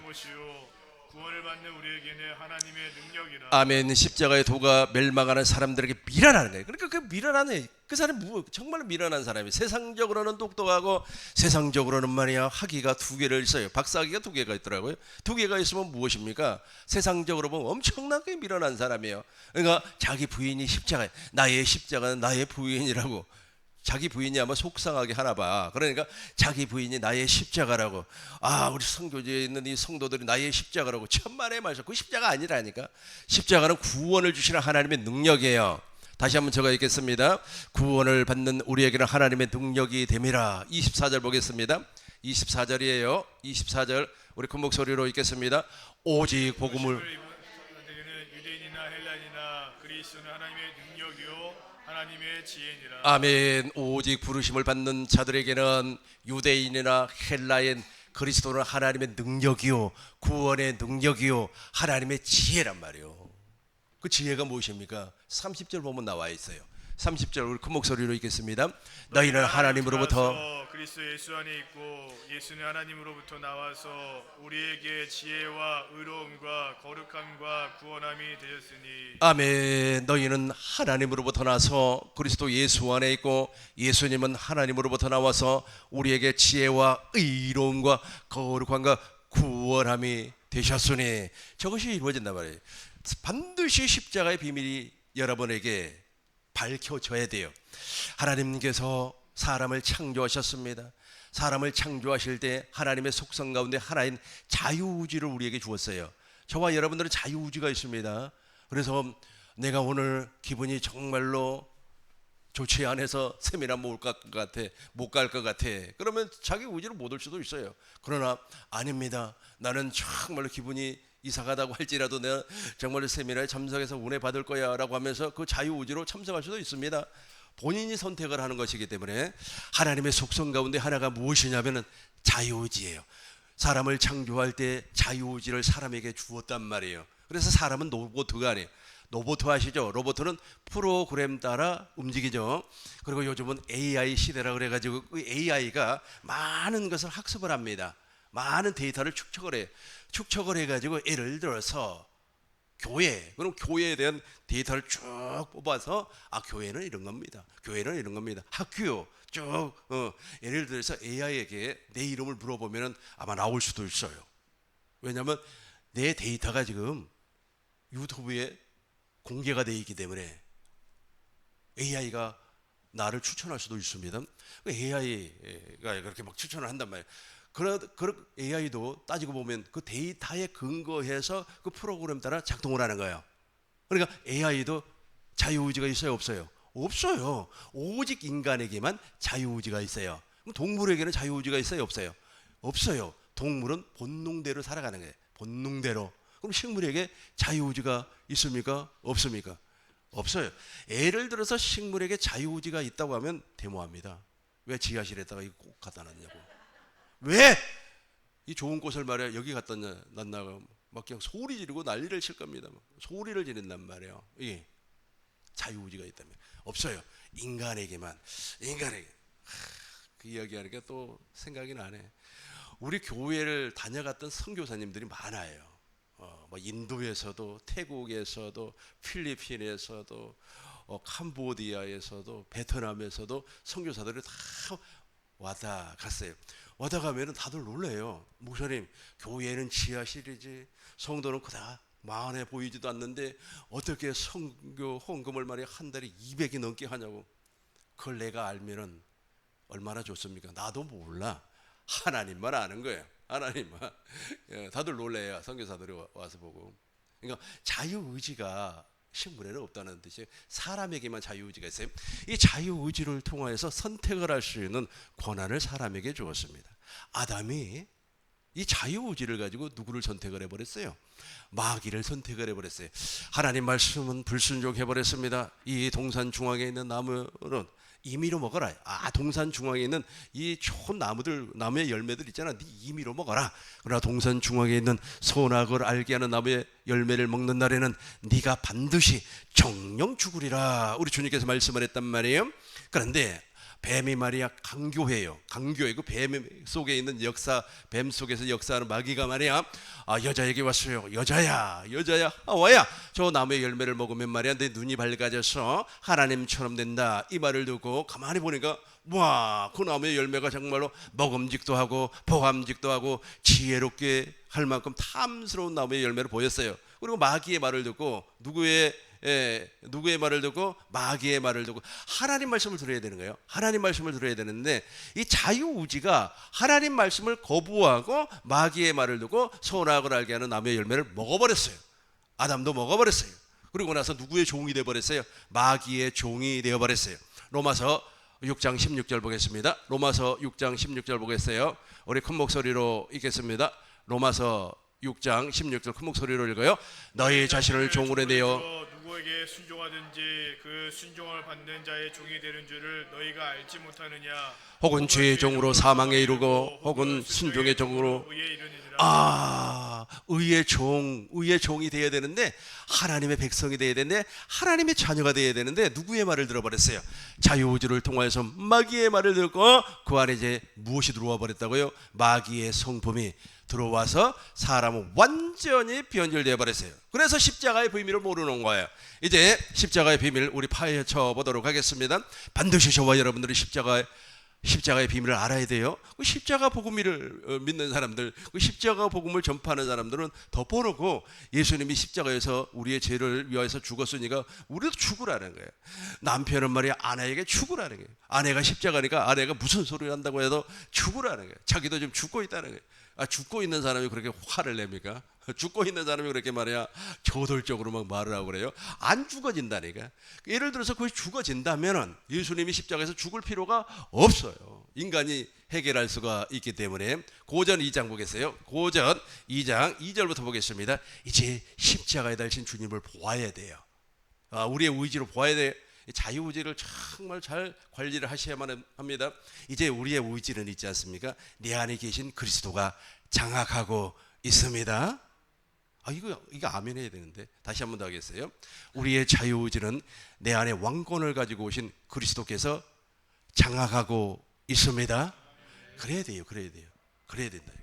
구원을 받는 우리에게는 하나님의 능력이라. 아멘. 십자가의 도가 멸망하는 사람들에게 미련하는 거예요. 그러니까 그 미련한 그 사람이 정말 미련한 사람이, 세상적으로는 똑똑하고 세상적으로는 말이야 학위가 2개를 써요. 박사학위가 2개가 있더라고요. 2개가 있으면 무엇입니까? 세상적으로 보면 엄청나게 미련한 사람이에요. 그러니까 자기 부인이 십자가에, 나의 십자가는 나의 부인이라고. 자기 부인이 아마 속상하게 하나 봐. 그러니까 자기 부인이 나의 십자가라고. 우리 성교지에 있는 이 성도들이 나의 십자가라고. 천만의 말씀. 그 십자가 아니라니까. 십자가는 구원을 주시는 하나님의 능력이에요. 다시 한번 제가 읽겠습니다. 구원을 받는 우리에게는 하나님의 능력이 됨이라. 24절 보겠습니다. 24절이에요. 24절 우리 큰 목소리로 읽겠습니다. 오직 복음을 유대인이나 헬라인이나 그리스도는 하나님의 능력이요 하나님의 지혜니라. 아멘. 오직 부르심을 받는 자들에게는 유대인이나 헬라인, 그리스도는 하나님의 능력이요 구원의 능력이요 하나님의 지혜란 말이요. 그 지혜가 무엇입니까? 30절 보면 나와 있어요. 30절 우리 큰 목소리로 읽겠습니다. 너희는 하나님으로부터 그리스도 예수 안에 있고 예수는 하나님으로부터 나와서 우리에게 지혜와 의로움과 거룩함과 구원함이 되셨으니 아멘. 너희는 하나님으로부터 나서 그리스도 예수 안에 있고 예수님은 하나님으로부터 나와서 우리에게 지혜와 의로움과 거룩함과 구원함이 되셨으니 저것이 이루어진단 말이에요. 반드시 십자가의 비밀이 여러분에게 밝혀져야 돼요. 하나님께서 사람을 창조하셨습니다. 사람을 창조하실 때 하나님의 속성 가운데 하나인 자유의지를 우리에게 주었어요. 저와 여러분들은 자유의지가 있습니다. 그래서 내가 오늘 기분이 정말로 좋지 않아서 세미나 못 갈 것 같아. 그러면 자기 의지로 못 올 수도 있어요. 그러나 아닙니다. 나는 정말로 기분이 이상하다고 할지라도 내가 정말로 세미나에 참석해서 은혜 받을 거야 라고 하면서 그 자유의지로 참석할 수도 있습니다. 본인이 선택을 하는 것이기 때문에 하나님의 속성 가운데 하나가 무엇이냐면 자유의지예요. 사람을 창조할 때 자유의지를 사람에게 주었단 말이에요. 그래서 사람은 로봇가 아니에요. 로봇 아시죠? 로봇은 프로그램 따라 움직이죠. 그리고 요즘은 AI 시대라 그래가지고 그 AI가 많은 것을 학습을 합니다. 많은 데이터를 축적을 해요. 축적을 해가지고 예를 들어서 교회, 그럼 교회에 대한 데이터를 쭉 뽑아서 교회는 이런 겁니다. 교회는 이런 겁니다. 학교 쭉 예를 들어서 AI에게 내 이름을 물어보면 아마 나올 수도 있어요. 왜냐하면 내 데이터가 지금 유튜브에 공개가 되어 있기 때문에 AI가 나를 추천할 수도 있습니다. AI가 그렇게 막 추천을 한단 말이에요. 그런 AI도 따지고 보면 그 데이터에 근거해서 그 프로그램 따라 작동을 하는 거예요. 그러니까 AI도 자유의지가 있어요, 없어요? 없어요. 오직 인간에게만 자유의지가 있어요. 그럼 동물에게는 자유의지가 있어요, 없어요? 없어요. 동물은 본능대로 살아가는 거예요. 본능대로. 그럼 식물에게 자유의지가 있습니까? 없습니까? 없어요. 예를 들어서 식물에게 자유의지가 있다고 하면 데모합니다. 왜 지하실에다가 이거 꼭 갖다 놨냐고. 왜? 이 좋은 꽃을 말이야 여기 갖다 놨나가 막 그냥 소리 지르고 난리를 칠 겁니다. 소리를 지른단 말이에요. 예. 자유의지가 있다면 없어요. 인간에게만. 그 이야기하니까 또 생각이 나네. 우리 교회를 다녀갔던 선교사님들이 많아요. 뭐 인도에서도 태국에서도 필리핀에서도 캄보디아에서도 베트남에서도 선교사들이 다 왔다 갔어요. 왔다 가면은 다들 놀래요. 목사님, 교회는 지하실이지 성도는 그다 만해 보이지도 않는데 어떻게 선교 헌금을 말이야 한 달에 200이 넘게 하냐고. 그걸 내가 알면은 얼마나 좋습니까? 나도 몰라. 하나님만 아는 거예요. 하나님만. 다들 놀래요. 선교사들이 와서 보고. 그러니까 자유의지가 식물에는 없다는 뜻이에요. 사람에게만 자유의지가 있어요. 이 자유의지를 통하여서 선택을 할 수 있는 권한을 사람에게 주었습니다. 아담이 이 자유의지를 가지고 누구를 선택을 해버렸어요? 마귀를 선택을 해버렸어요. 하나님 말씀은 불순종해버렸습니다. 이 동산 중앙에 있는 나무는 임의로 먹어라. 동산 중앙에 있는 이 좋은 나무의 열매들 있잖아. 네 임의로 먹어라. 그러나 동산 중앙에 있는 선악을 알게 하는 나무의 열매를 먹는 날에는 네가 반드시 정령 죽으리라. 우리 주님께서 말씀을 했단 말이에요. 그런데 뱀이 말이야 강교해요. 그 뱀 속에 있는 뱀 속에서 역사하는 마귀가 말이야 여자에게 왔어요. 여자야 하와야 저 나무의 열매를 먹으면 말이야 내 눈이 밝아져서 하나님처럼 된다. 이 말을 듣고 가만히 보니까 와, 그 나무의 열매가 정말로 먹음직도 하고 보감직도 하고 지혜롭게 할 만큼 탐스러운 나무의 열매를 보였어요. 그리고 마귀의 말을 듣고 누구의 말을 듣고 마귀의 말을 듣고 하나님 말씀을 들어야 되는 거예요. 하나님 말씀을 들어야 되는데 이 자유의지가 하나님 말씀을 거부하고 마귀의 말을 듣고 선악을 알게 하는 나무의 열매를 먹어버렸어요. 아담도 먹어버렸어요. 그리고 나서 누구의 종이 되어버렸어요? 마귀의 종이 되어버렸어요. 로마서 6장 16절 보겠습니다. 로마서 6장 16절 보겠어요. 우리 큰 목소리로 읽겠습니다. 로마서 6장 16절 큰 목소리로 읽어요. 너희 자신을 종으로 내어 누구에게 순종하든지 그 순종을 받는 자의 종이 되는 줄을 너희가 알지 못하느냐. 혹은 죄의 종으로 사망에 이르고 혹은 순종의 종으로 의에 이르느니라. 의의 종이 되어야 되는데 하나님의 백성이 되어야 되는데 하나님의 자녀가 되어야 되는데 누구의 말을 들어버렸어요? 자유의지를 통하여서 마귀의 말을 듣고 그 안에 이제 무엇이 들어와 버렸다고요? 마귀의 성품이 들어와서 사람은 완전히 변질되어 버렸어요. 그래서 십자가의 비밀을 모르는 거예요. 이제 십자가의 비밀 우리 파헤쳐 보도록 하겠습니다. 반드시 저와 여러분들이 십자가의 비밀을 알아야 돼요. 그 십자가 복음을 믿는 사람들, 그 십자가 복음을 전파하는 사람들은 덮어놓고 예수님이 십자가에서 우리의 죄를 위하여서 죽었으니까 우리도 죽으라는 거예요. 남편은 말이야 아내에게 죽으라는 거예요. 아내가 십자가니까 아내가 무슨 소리를 한다고 해도 죽으라는 거예요. 자기도 지금 죽고 있다는 거예요. 죽고 있는 사람이 그렇게 화를 냅니까? 죽고 있는 사람이 그렇게 말이야 저돌적으로 막 말을 하고 그래요. 안 죽어진다니까. 예를 들어서 그것이 죽어진다면은 예수님이 십자가에서 죽을 필요가 없어요. 인간이 해결할 수가 있기 때문에. 고전 2장 보겠어요. 고전 2장 2절부터 보겠습니다. 이제 십자가에 달린 주님을 보아야 돼요. 우리의 의지로 보아야 돼요. 자유의지를 정말 잘 관리를 하셔야만 합니다. 이제 우리의 의지는 있지 않습니까? 내 안에 계신 그리스도가 장악하고 있습니다. 이거 아멘 해야 되는데 다시 한번 더 하겠어요. 우리의 자유의지는 내 안에 왕권을 가지고 오신 그리스도께서 장악하고 있습니다. 그래야 된다.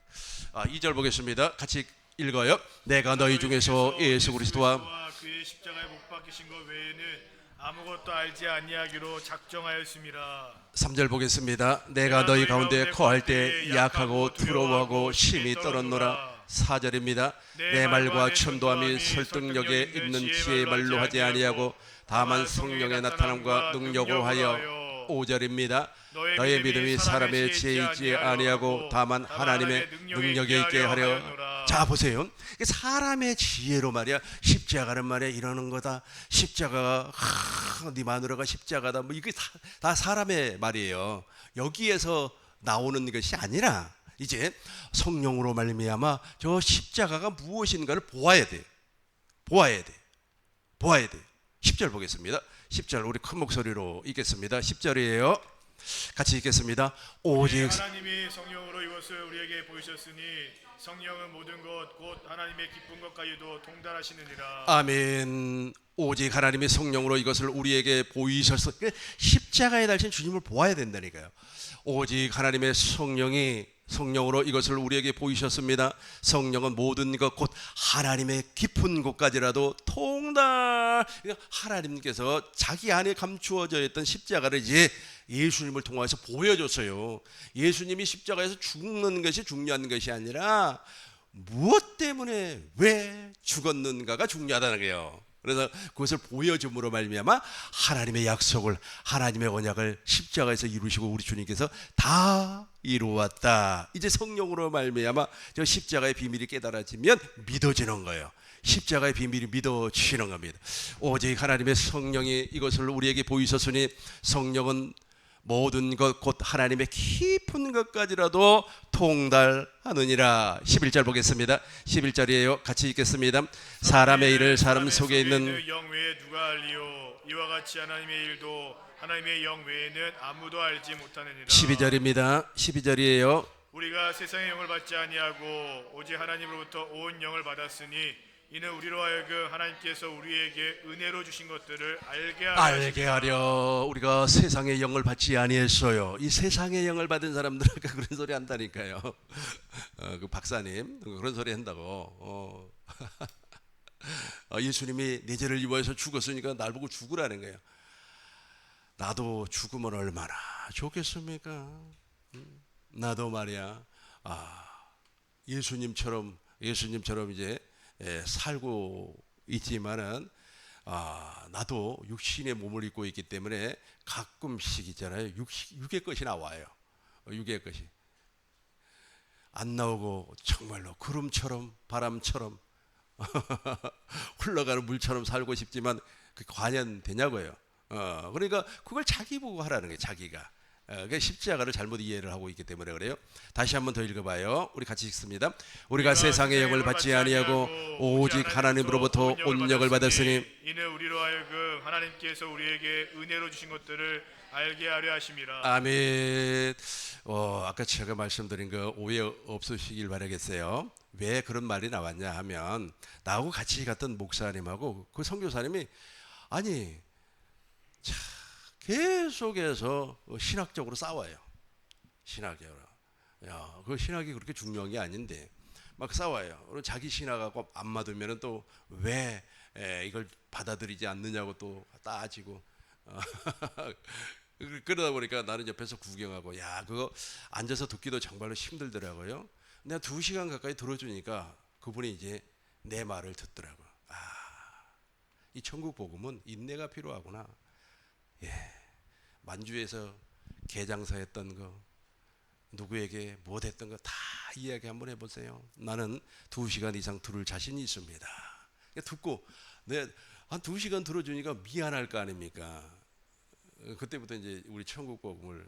2절 보겠습니다. 같이 읽어요. 내가 너희 중에서 예수 그리스도와 그의 십자가에 못 박히신 것 외에는 아무것도 알지 아니하기로 작정하였습니다. 3절 보겠습니다. 내가 너희 가운데 거할 때 약하고 두려워하고 심히 떨었노라. 4절입니다. 내 말과 천도함이 설득력에 있는 지혜의 말로 하지 아니하고 다만 성령의 나타남과 능력으로 하여. 5절입니다. 너의 믿음이 사람의 지혜에 있지 아니하고 다만 하나님의 능력에 있게 하려. 자 보세요. 사람의 지혜로 말이야 십자가는 말이야 이러는 거다. 십자가가 네 마누라가 십자가다. 뭐 이게 다 사람의 말이에요. 여기에서 나오는 것이 아니라 이제 성령으로 말미암아 저 십자가가 무엇인가를 보아야 돼. 10절 보겠습니다. 10절 우리 큰 목소리로 읽겠습니다. 10절이에요. 같이 읽겠습니다. 오직 하나님이 성령으로 이것을 우리에게 보이셨으니 성령은 모든 것 곧 하나님의 기쁜 것까지도 통달하시느니라. 아멘. 오직 하나님의 성령으로 이것을 우리에게 보이셨어. 십자가에 달린 주님을 보아야 된다니까요. 오직 하나님의 성령으로 이것을 우리에게 보이셨습니다. 성령은 모든 것 곧 하나님의 깊은 곳까지라도 통달. 하나님께서 자기 안에 감추어져 있던 십자가를 이제 예수님을 통해서 보여줬어요. 예수님이 십자가에서 죽는 것이 중요한 것이 아니라 무엇 때문에 왜 죽었는가가 중요하다는 거예요. 그래서 그것을 보여줌으로 말미암아 하나님의 약속을, 하나님의 언약을 십자가에서 이루시고 우리 주님께서 다 이루었다. 이제 성령으로 말미암아 저 십자가의 비밀이 깨달아지면 믿어지는 거예요. 십자가의 비밀이 믿어지는 겁니다. 오직 하나님의 성령이 이것을 우리에게 보이셨으니 성령은 모든 것 곧 하나님의 깊은 것까지라도 통달하느니라. 11절 보겠습니다. 11절이에요. 같이 읽겠습니다. 사람의 일을 사람 속에 있는 영 외에 누가 알리요? 이와 같이 하나님의 일도 하나님의 영 외에는 아무도 알지 못하느니라. 12절입니다. 12절이에요. 우리가 세상의 영을 받지 아니하고 오직 하나님으로부터 온 영을 받았으니 이는 우리로 하여금 하나님께서 우리에게 은혜로 주신 것들을 알게 하려. 우리가 세상의 영을 받지 아니했어요. 이 세상의 영을 받은 사람들은 그런 소리 한다니까요. 그 박사님 그런 소리 한다고. 예수님이 내 죄를 위하여서 죽었으니까 날 보고 죽으라는 거예요. 나도 죽으면 얼마나 좋겠습니까? 나도 말이야 예수님처럼 이제 살고 있지만은 나도 육신의 몸을 입고 있기 때문에 가끔씩 있잖아요. 육의 것이 나와요. 육의 것이 안 나오고 정말로 구름처럼 바람처럼 흘러가는 물처럼 살고 싶지만 그 관연되냐고요. 그러니까 그걸 자기 보고 하라는 거예요. 자기가. 그러니까 십자가를 잘못 이해를 하고 있기 때문에 그래요. 다시 한번 더 읽어봐요. 우리 같이 읽습니다. 우리가 세상의 영을 받지 아니하고 오직 하나님으로부터 온 영을 받았으니 이는 우리로 하여금 하나님께서 우리에게 은혜로 주신 것들을 알게 하려 하심이라. 아멘. 아까 제가 말씀드린 거 오해 없으시길 바라겠어요. 왜 그런 말이 나왔냐 하면 나하고 같이 갔던 목사님하고 그 선교사님이 아니 계속해서 신학적으로 싸워요. 신학적으로. 야, 그 신학이 그렇게 중요한 게 아닌데 막 싸워요. 그리고 자기 신학하고 안 맞으면 또 왜 이걸 받아들이지 않느냐고 또 따지고 그러다 보니까 나는 옆에서 구경하고 야 그거 앉아서 듣기도 정말로 힘들더라고요. 내가 2시간 가까이 들어주니까 그분이 이제 내 말을 듣더라고요. 이 천국 복음은 인내가 필요하구나. 만주에서 개장사했던 거 누구에게 못했던 거 다 이야기 한번 해보세요. 나는 2시간 이상 들을 자신이 있습니다. 듣고 내 한 2시간 들어주니까 미안할 거 아닙니까? 그때부터 이제 우리 천국 복음을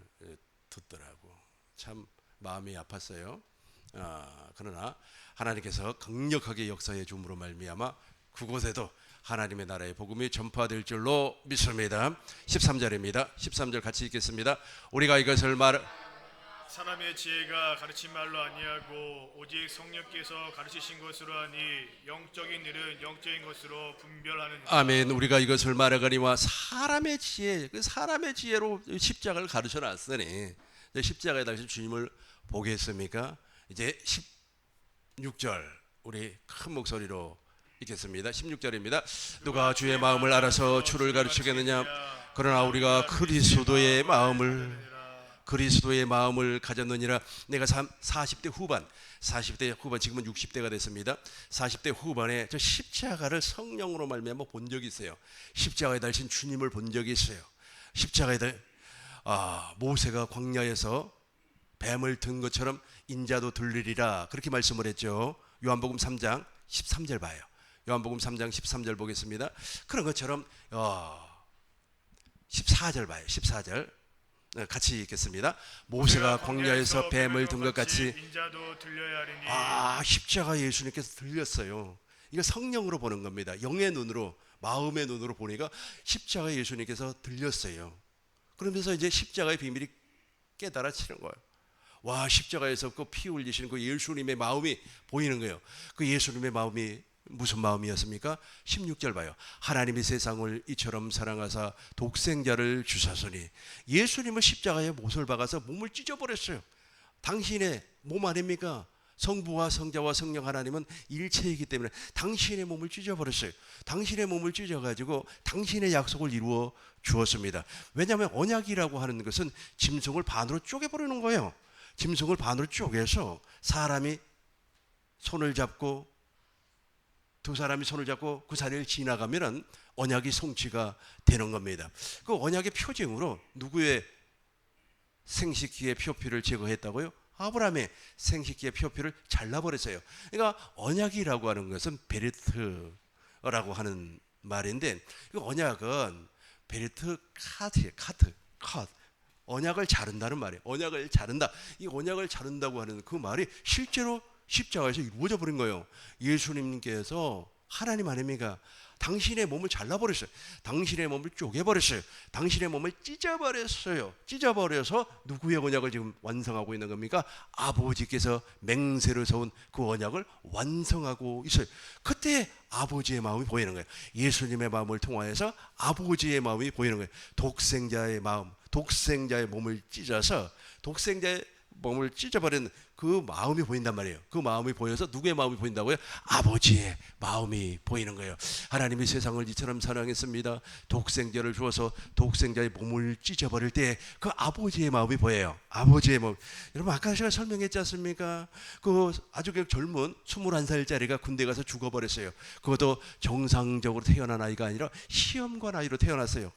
듣더라고. 참 마음이 아팠어요. 그러나 하나님께서 강력하게 역사해 줌으로 말미암아 그곳에도 하나님의 나라의 복음이 전파될 줄로 믿습니다. 13절입니다. 13절 같이 읽겠습니다. 우리가 이것을 사람의 지혜가 가르친 말로 아니하고 오직 성령께서 가르치신 것으로 하니 영적인 일은 영적인 것으로 분별하는. 아멘. 우리가 이것을 말하거니와 사람의 지혜, 그 사람의 지혜로 십자가를 가르쳐 놨으니 십자가에 달린 주님을 보겠습니까? 이제 16절 우리 큰 목소리로 읽겠습니다. 16절입니다. 누가 주의 마음을 알아서 주를 가르치겠느냐? 그러나 우리가 그리스도의 마음을 가졌느니라. 내가 40대 후반 지금은 60대가 됐습니다. 40대 후반에 저 십자가를 성령으로 말미암아 본 적이 있어요. 십자가에 달린 주님을 본 적이 있어요. 십자가에 모세가 광야에서 뱀을 든 것처럼 인자도 들리리라 그렇게 말씀을 했죠. 요한복음 3장 13절 봐요. 요한복음 3장 13절 보겠습니다. 그런 것처럼 14절 봐요. 14절 같이 읽겠습니다. 모세가 광야에서 뱀을 든 것 같이 인자도 들려야 하리니. 십자가 예수님께서 들렸어요. 이거 성령으로 보는 겁니다. 영의 눈으로 마음의 눈으로 보니까 십자가 예수님께서 들렸어요. 그러면서 이제 십자가의 비밀이 깨달아지는 거예요. 와, 십자가에서 그 피 흘리시는 그 예수님의 마음이 보이는 거예요. 그 예수님의 마음이 무슨 마음이었습니까? 16절 봐요. 하나님이 세상을 이처럼 사랑하사 독생자를 주사서니. 예수님은 십자가에 못을 박아서 몸을 찢어버렸어요. 당신의 몸 아닙니까? 성부와 성자와 성령 하나님은 일체이기 때문에 당신의 몸을 찢어버렸어요. 당신의 몸을 찢어가지고 당신의 약속을 이루어 주었습니다. 왜냐하면 언약이라고 하는 것은 짐승을 반으로 쪼개버리는 거예요. 짐승을 반으로 쪼개서 사람이 손을 잡고 두 사람이 손을 잡고 그 자리를 지나가면은 언약이 성취가 되는 겁니다. 그 언약의 표징으로 누구의 생식기의 표피를 제거했다고요? 아브라함의 생식기의 표피를 잘라버렸어요. 그러니까 언약이라고 하는 것은 베르트라고 하는 말인데 그 언약은 베르트 카트 언약을 자른다는 말이에요. 언약을 자른다. 이 언약을 자른다고 하는 그 말이 실제로 십자가에서 이루어져 버린 거예요. 예수님께서 하나님 아닙니까? 당신의 몸을 잘라버렸어요. 당신의 몸을 쪼개버렸어요. 당신의 몸을 찢어버렸어요. 찢어버려서 누구의 언약을 지금 완성하고 있는 겁니까? 아버지께서 맹세로 세운 그 언약을 완성하고 있어요. 그때 아버지의 마음이 보이는 거예요. 예수님의 마음을 통하여서 아버지의 마음이 보이는 거예요. 독생자의 마음, 독생자의 몸을 찢어서 독생자의 몸을 찢어버린 그 마음이 보인단 말이에요. 그 마음이 보여서 누구의 마음이 보인다고요? 아버지의 마음이 보이는 거예요. 하나님이 세상을 이처럼 사랑했습니다. 독생자를 주어서 독생자의 몸을 찢어버릴 때 그 아버지의 마음이 보여요. 아버지의 마음. 여러분 아까 제가 설명했지 않습니까? 그 아주 젊은 21살짜리가 군대 가서 죽어버렸어요. 그것도 정상적으로 태어난 아이가 아니라 시험관 아이로 태어났어요.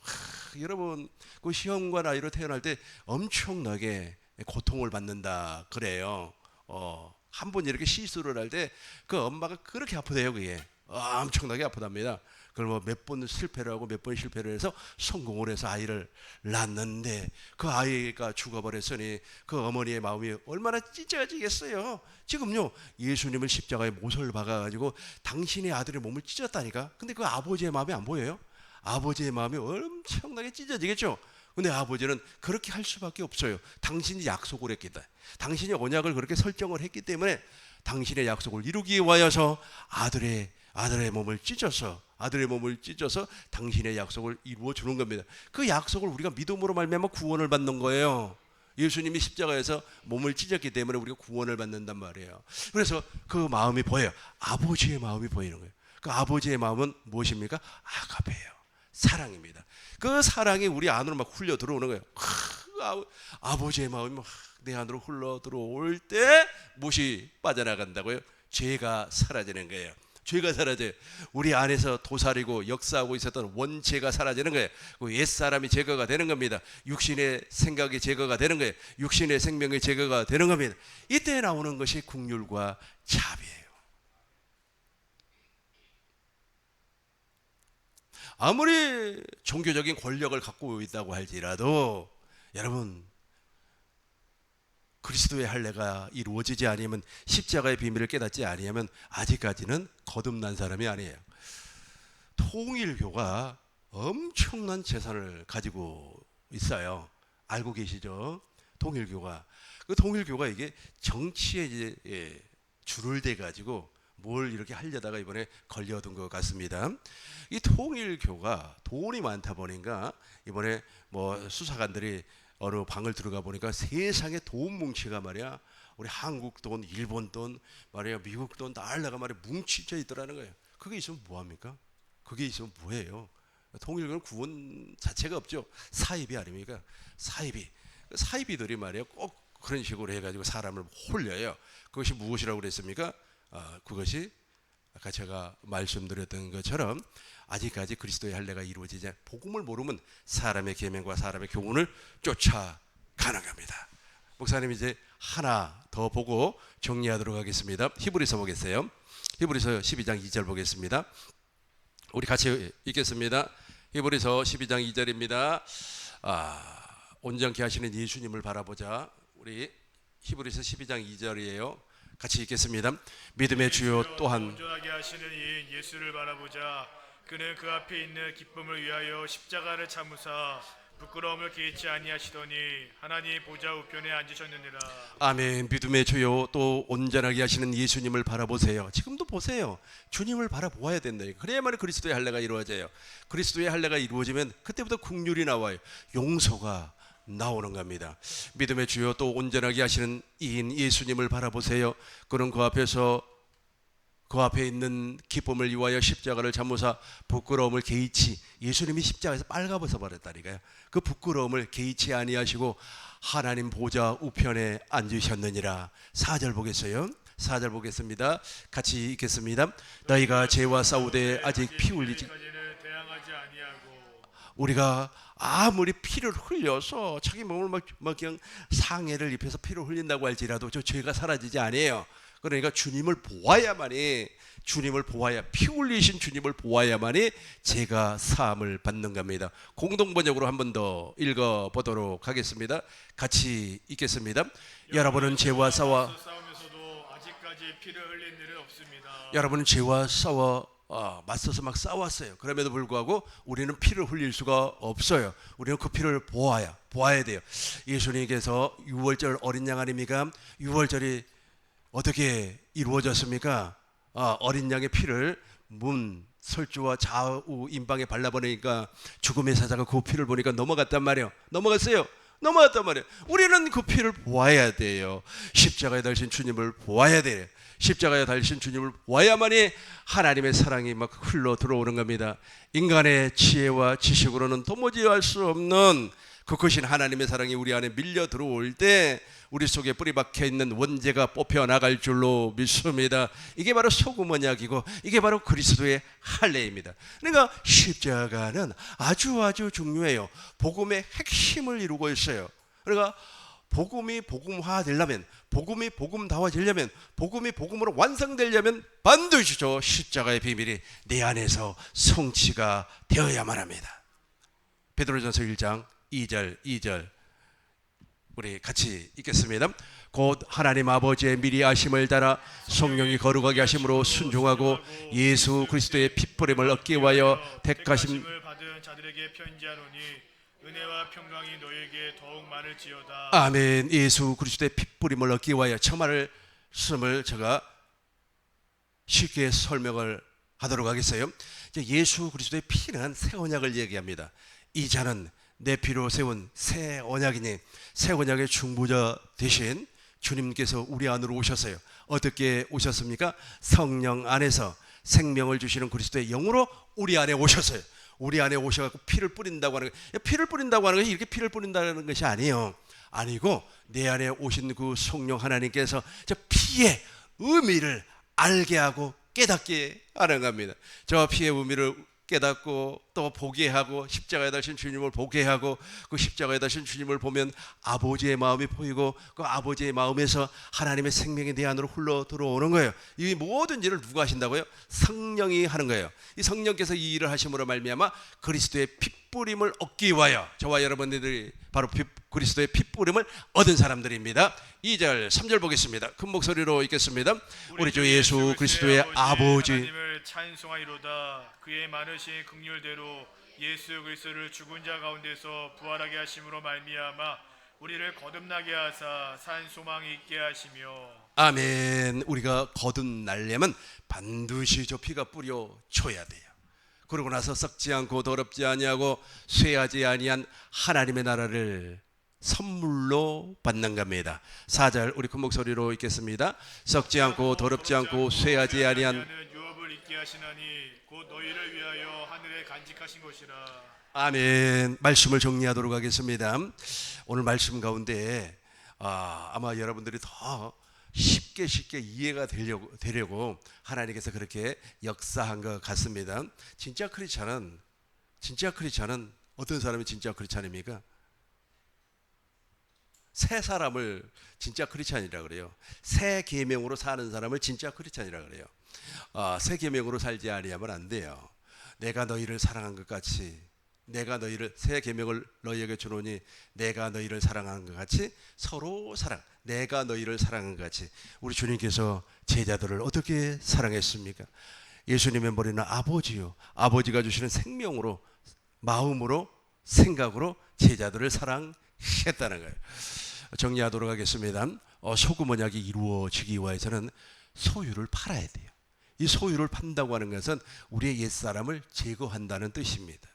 여러분 그 시험관 아이로 태어날 때 엄청나게 고통을 받는다 그래요. 한 번 이렇게 시술을 할 때 그 엄마가 그렇게 아프대요. 그게 엄청나게 아프답니다. 그걸 뭐 몇 번 실패를 하고 몇 번 실패를 해서 성공을 해서 아이를 낳았는데 그 아이가 죽어버렸으니 그 어머니의 마음이 얼마나 찢어지겠어요. 지금요 예수님을 십자가에 못을 박아가지고 당신의 아들의 몸을 찢었다니까. 근데 그 아버지의 마음이 안 보여요? 아버지의 마음이 엄청나게 찢어지겠죠. 근데 아버지는 그렇게 할 수밖에 없어요. 당신이 약속을 했기 때문에, 당신이 언약을 그렇게 설정을 했기 때문에 당신의 약속을 이루기 위하여서 아들의 몸을 찢어서 당신의 약속을 이루어 주는 겁니다. 그 약속을 우리가 믿음으로 말미암아 구원을 받는 거예요. 예수님이 십자가에서 몸을 찢었기 때문에 우리가 구원을 받는단 말이에요. 그래서 그 마음이 보여요. 아버지의 마음이 보이는 거예요. 그 아버지의 마음은 무엇입니까? 아가페예요. 사랑입니다. 그 사랑이 우리 안으로 막 흘려 들어오는 거예요. 아버지의 마음이 막 내 안으로 흘러 들어올 때 무엇이 빠져나간다고요? 죄가 사라지는 거예요. 죄가 사라져요. 우리 안에서 도사리고 역사하고 있었던 원죄가 사라지는 거예요. 그 옛사람이 제거가 되는 겁니다. 육신의 생각이 제거가 되는 거예요. 육신의 생명이 제거가 되는 겁니다. 이때 나오는 것이 긍휼과 자비예요. 아무리 종교적인 권력을 갖고 있다고 할지라도 여러분, 그리스도의 할례가 이루어지지 아니하면, 십자가의 비밀을 깨닫지 아니하면 아직까지는 거듭난 사람이 아니에요. 통일교가 엄청난 재산을 가지고 있어요. 알고 계시죠? 통일교가. 그 통일교가 이게 정치에 이제 줄을 대 가지고 뭘 이렇게 하려다가 이번에 걸려든 것 같습니다. 이 통일교가 돈이 많다 보니까 이번에 뭐 수사관들이 어느 방을 들어가 보니까 세상에 돈 뭉치가 말이야, 우리 한국 돈, 일본 돈, 말이야 미국 돈 달러가 말이야 뭉치져 있더라는 거예요. 그게 있으면 뭐합니까? 그게 있으면 뭐예요? 통일교는 구원 자체가 없죠. 사이비 아닙니까? 사이비들이 말이야 꼭 그런 식으로 해가지고 사람을 홀려요. 그것이 무엇이라고 그랬습니까? 그것이 아까 제가 말씀드렸던 것처럼 아직까지 그리스도의 할례가 이루어지지 않아 복음을 모르면 사람의 계명과 사람의 교훈을 쫓아가는 겁니다. 목사님 이제 하나 더 보고 정리하도록 하겠습니다. 히브리서 보겠어요. 히브리서 12장 2절 보겠습니다. 우리 같이 읽겠습니다. 히브리서 12장 2절입니다. 온전케 하시는 예수님을 바라보자. 우리 히브리서 12장 2절이에요. 같이 읽겠습니다. 믿음의 주요 또한 온전하게 하시는 이인 예수를 바라보자. 그는 그 앞에 있는 기쁨을 위하여 십자가를 참으사 부끄러움을 개의치 아니하시더니 하나님 보좌 우편에 앉으셨느니라. 아멘. 믿음의 주요 또 온전하게 하시는 예수님을 바라보세요. 지금도 보세요. 주님을 바라보아야 된다. 그래야만 그리스도의 할례가 이루어져요. 그리스도의 할례가 이루어지면 그때부터 긍휼이 나와요. 용서가 나오는 겁니다. 믿음의 주요 또 온전하게 하시는 이인 예수님을 바라보세요. 그는 그 앞에 있는 기쁨을 위하여 십자가를 잠무사 부끄러움을 개의치, 예수님이 십자가에서 빨가벗어 버렸다니까요. 그 부끄러움을 개의치 아니하시고 하나님 보좌 우편에 앉으셨느니라. 4절 보겠어요. 4절 보겠습니다. 같이 읽겠습니다. 너희가 죄와 싸우되 아직 피 흘리지 우리가 아무리 피를 흘려서 자기 몸을 막 그냥 상해를 입혀서 피를 흘린다고 할지라도 저 죄가 사라지지 않아요. 그러니까 주님을 보아야만이, 피 흘리신 주님을 보아야만이 죄가 사함을 받는 겁니다. 공동번역으로 한 번 더 읽어보도록 하겠습니다. 같이 읽겠습니다. 여러분은 죄와 싸우면서도 아직까지 피를 흘린 일은 없습니다. 여러분은 죄와 맞서서 막 싸웠어요. 그럼에도 불구하고 우리는 피를 흘릴 수가 없어요. 우리는 그 피를 보아야 돼요. 예수님께서 유월절 어린 양 아닙니까? 유월절이 어떻게 이루어졌습니까? 어린 양의 피를 문 설주와 좌우 임방에 발라버리니까 죽음의 사자가 그 피를 보니까 넘어갔단 말이에요. 넘어갔단 말이에요. 우리는 그 피를 보아야 돼요. 십자가에 달리신 주님을 보아야 돼요. 십자가에 달리신 주님을 보아야만이 하나님의 사랑이 막 흘러 들어오는 겁니다. 인간의 지혜와 지식으로는 도무지 알 수 없는 그 크신 하나님의 사랑이 우리 안에 밀려 들어올 때 우리 속에 뿌리 박혀 있는 원죄가 뽑혀 나갈 줄로 믿습니다. 이게 바로 소금 언약이고 이게 바로 그리스도의 할례입니다. 그러니까 십자가는 아주 중요해요. 복음의 핵심을 이루고 있어요. 그러니까 복음이 복음화되려면, 복음이 복음다워지려면, 복음이 복음으로 완성되려면 반드시 저 십자가의 비밀이 내 안에서 성취가 되어야만 합니다. 베드로전서 1장 2절 우리 같이 읽겠습니다. 곧 하나님 아버지의 미리 아심을 따라 성령이 거룩하게 하심으로 순종하고 예수 그리스도의 핏부림을 얻기 위하여 택하심 받은 자들에게 편지하노니 은혜와 평강이 너에게 더욱 많을지어다. 아멘. 예수 그리스도의 핏뿌림을 얻기 위하여 처마를 쓰을 제가 쉽게 설명을 하도록 하겠어요. 이제 예수 그리스도의 피는 새 언약을 얘기합니다. 이 잔은 내 피로 세운 새 언약이니, 새 언약의 중보자 되신 주님께서 우리 안으로 오셨어요. 어떻게 오셨습니까? 성령 안에서 생명을 주시는 그리스도의 영으로 우리 안에 오셨어요. 우리 안에 오셔갖고 피를 뿌린다고 하는 거, 피를 뿌린다고 하는 것이 이렇게 피를 뿌린다는 것이 아니에요. 아니고 내 안에 오신 그 성령 하나님께서 저 피의 의미를 알게 하고 깨닫게 하는 겁니다. 저 피의 의미를 깨닫고 또 보게 하고, 십자가에 달신 주님을 보게 하고, 그 십자가에 달신 주님을 보면 아버지의 마음이 보이고, 그 아버지의 마음에서 하나님의 생명이 내 안으로 흘러 들어오는 거예요. 이 모든 일을 누가 하신다고요? 성령이 하는 거예요. 이 성령께서 이 일을 하심으로 말미암아 그리스도의 핏뿌림을 얻기 위하여 저와 여러분들이 바로 그리스도의 핏뿌림을 얻은 사람들입니다. 2절 3절 보겠습니다. 큰 목소리로 읽겠습니다. 우리 주 예수 그리스도의 아버지 하나님을 찬송하리로다. 그의 많으신 긍휼대로 예수 그리스도를 죽은 자 가운데서 부활하게 하심으로 말미암아 우리를 거듭나게 하사 산 소망이 있게 하시며. 아멘. 우리가 거듭나려면 반드시 저 피가 뿌려줘야 돼요. 그러고 나서 썩지 않고 더럽지 아니하고 쇠하지 아니한 하나님의 나라를 선물로 받는 겁니다. 4절 우리 큰 목소리로 읽겠습니다. 썩지 않고 더럽지 않고 쇠하지 아니한 유업을 있게 하시나니 곧 너희를 위하여 하늘에 간직하신 것이라. 아멘. 말씀을 정리하도록 하겠습니다. 오늘 말씀 가운데 아마 여러분들이 더 쉽게 이해가 되려고 하나님께서 그렇게 역사한 것 같습니다. 진짜 크리스찬은 어떤 사람이 진짜 크리스찬입니까? 새 사람을 진짜 크리스찬이라 그래요. 새 계명으로 사는 사람을 진짜 크리스찬이라 그래요. 새 계명으로 살지 아니하면 안 돼요. 내가 너희를 사랑한 것 같이, 내가 너희를 새 계명을 너희에게 주노니 내가 너희를 사랑한 것 같이 서로 사랑. 내가 너희를 사랑한 것 같이. 우리 주님께서 제자들을 어떻게 사랑했습니까? 예수님의 머리는 아버지요. 아버지가 주시는 생명으로, 마음으로, 생각으로 제자들을 사랑했다는 거예요. 정리하도록 하겠습니다. 소금 언약이 이루어지기 위해서는 소유를 팔아야 돼요. 이 소유를 판다고 하는 것은 우리의 옛사람을 제거한다는 뜻입니다.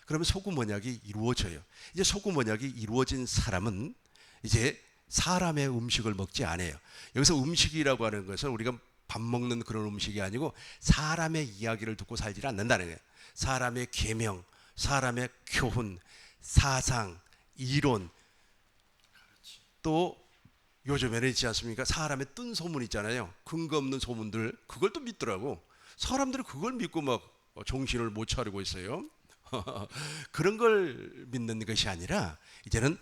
그러면 소금 언약이 이루어져요. 이제 소금 언약이 이루어진 사람은 이제 사람의 음식을 먹지 않아요. 여기서 음식이라고 하는 것은 우리가 밥 먹는 그런 음식이 아니고 사람의 이야기를 듣고 살지 않는다는 거예요. 사람의 계명, 사람의 교훈, 사상, 이론, 또 요즘에는 있지 않습니까? 사람의 뜬 소문 있잖아요. 근거 없는 소문들, 그걸 또 믿더라고. 사람들이 그걸 믿고 막 정신을 못 차리고 있어요. 그런 걸 믿는 것이 아니라 이제는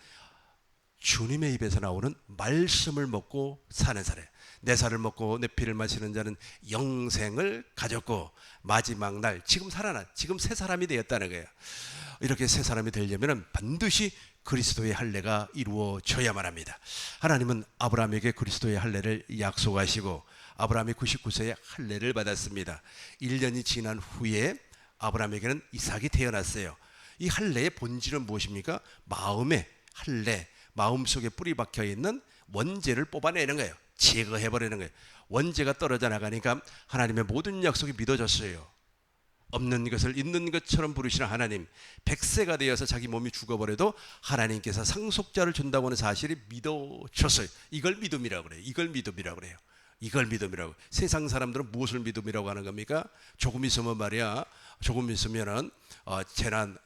주님의 입에서 나오는 말씀을 먹고 사는 사람. 내 살을 먹고 내 피를 마시는 자는 영생을 가졌고 마지막 날 지금 살아난, 지금 새 사람이 되었다는 거예요. 이렇게 새 사람이 되려면 반드시 그리스도의 할례가 이루어져야만 합니다. 하나님은 아브라함에게 그리스도의 할례를 약속하시고 아브라함이 99세에 할례를 받았습니다. 1년이 지난 후에 아브라함에게는 이삭이 태어났어요. 이 할례의 본질은 무엇입니까? 마음의 할례, 마음속에 뿌리 박혀 있는 원죄를 뽑아내는 거예요. 제거해버리는 거예요. 원죄가 떨어져 나가니까 하나님의 모든 약속이 믿어졌어요. 없는 것을 있는 것처럼 부르시는 하나님, 100세가 되어서 자기 몸이 죽어버려도 하나님께서 상속자를 준다고 하는 사실이 믿어졌어요. 이걸 믿음이라고 그래요. 이걸 믿음이라고 그래요. 이걸 믿음이라고. 세상 사람들은 무엇을 믿음이라고 하는 겁니까? 조금 있으면 말이야, 조금 있으면은 재난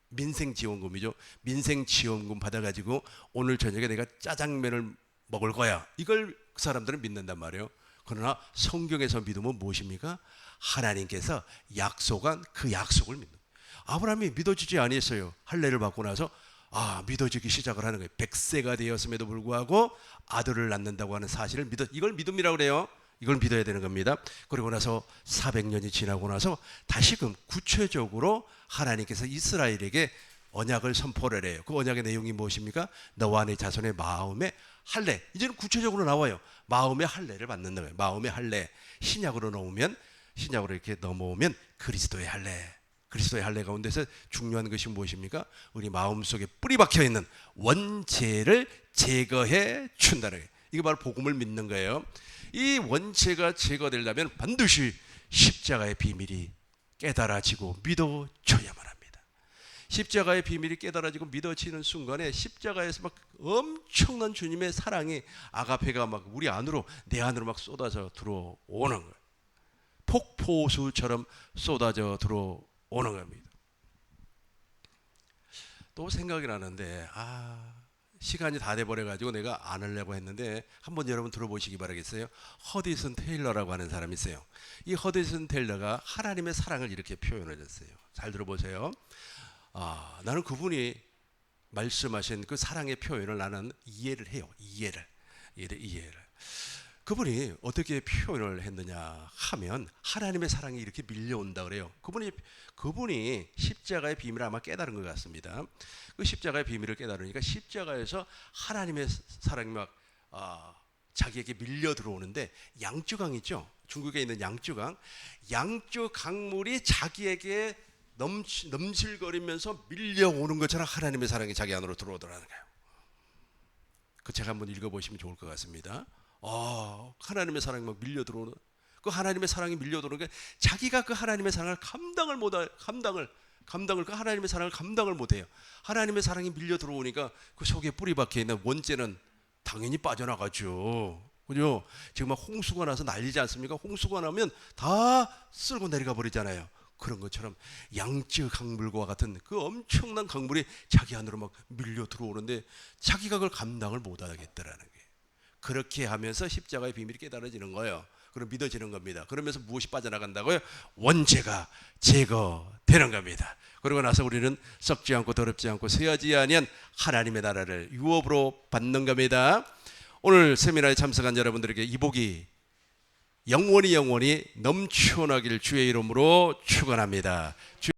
민생지원금이죠. 민생지원금 받아가지고 오늘 저녁에 내가 짜장면을 먹을 거야. 이걸 그 사람들은 믿는단 말이에요. 그러나 성경에서 믿음은 무엇입니까? 하나님께서 약속한 그 약속을 믿는. 아브라함이 믿어지지 아니했어요. 할례를 받고 나서 믿어지기 시작을 하는 거예요. 100세가 되었음에도 불구하고 아들을 낳는다고 하는 사실을 이걸 믿음이라고 그래요. 이걸 믿어야 되는 겁니다. 그리고 나서 400년이 지나고 나서 다시금 구체적으로 하나님께서 이스라엘에게 언약을 선포를 해요. 그 언약의 내용이 무엇입니까? 너와 네 자손의 마음의 할례. 이제는 구체적으로 나와요. 마음의 할례를 받는 거예요. 마음의 할례. 신약으로 이렇게 넘어오면 그리스도의 할례. 그리스도의 할례 가운데서 중요한 것이 무엇입니까? 우리 마음속에 뿌리 박혀 있는 원죄를 제거해 준다는 거예요. 이게 바로 복음을 믿는 거예요. 이 원죄가 제거되려면 반드시 십자가의 비밀이 깨달아지고 믿어져야만 합니다. 십자가의 비밀이 깨달아지고 믿어지는 순간에 십자가에서 막 엄청난 주님의 사랑이 아가페가 막 우리 안으로 내 안으로 막 쏟아져 들어오는 거예요. 폭포수처럼 쏟아져 들어오는 겁니다. 또 생각이 나는데 시간이 다 돼버려가지고 내가 안 하려고 했는데 한번 여러분 들어보시기 바라겠어요. 허디슨 테일러라고 하는 사람이 있어요. 이 허디슨 테일러가 하나님의 사랑을 이렇게 표현을 했어요. 잘 들어보세요. 나는 그분이 말씀하신 그 사랑의 표현을 나는 이해를 해요. 이해를. 그분이 어떻게 표현을 했느냐 하면 하나님의 사랑이 이렇게 밀려온다 그래요. 그분이 십자가의 비밀을 아마 깨달은 것 같습니다. 그 십자가의 비밀을 깨달으니까 십자가에서 하나님의 사랑이 막 자기에게 밀려 들어오는데 양쯔강 있죠. 중국에 있는 양쯔강 강물이 자기에게 넘실거리면서 밀려오는 것처럼 하나님의 사랑이 자기 안으로 들어오더라는 거예요. 그 책 한번 읽어보시면 좋을 것 같습니다. 하나님의 사랑이 막 밀려 들어오는 그 하나님의 사랑이 밀려 들어오는 게 자기가 그 하나님의 사랑을 그 하나님의 사랑을 감당을 못해요. 하나님의 사랑이 밀려 들어오니까 그 속에 뿌리 박혀 있는 원죄는 당연히 빠져나가죠. 그죠? 지금 막 홍수가 나서 난리지 않습니까? 홍수가 나면 다 쓸고 내려가 버리잖아요. 그런 것처럼 양쯔 강물과 같은 그 엄청난 강물이 자기 안으로 막 밀려 들어오는데 자기가 그걸 감당을 못 하겠다라는 거예요. 그렇게 하면서 십자가의 비밀이 깨달아지는 거예요. 그럼 믿어지는 겁니다. 그러면서 무엇이 빠져나간다고요? 원죄가 제거되는 겁니다. 그러고 나서 우리는 썩지 않고 더럽지 않고 쇠하지 아니한 하나님의 나라를 유업으로 받는 겁니다. 오늘 세미나에 참석한 여러분들에게 이 복이 영원히 넘쳐나길 주의 이름으로 축원합니다.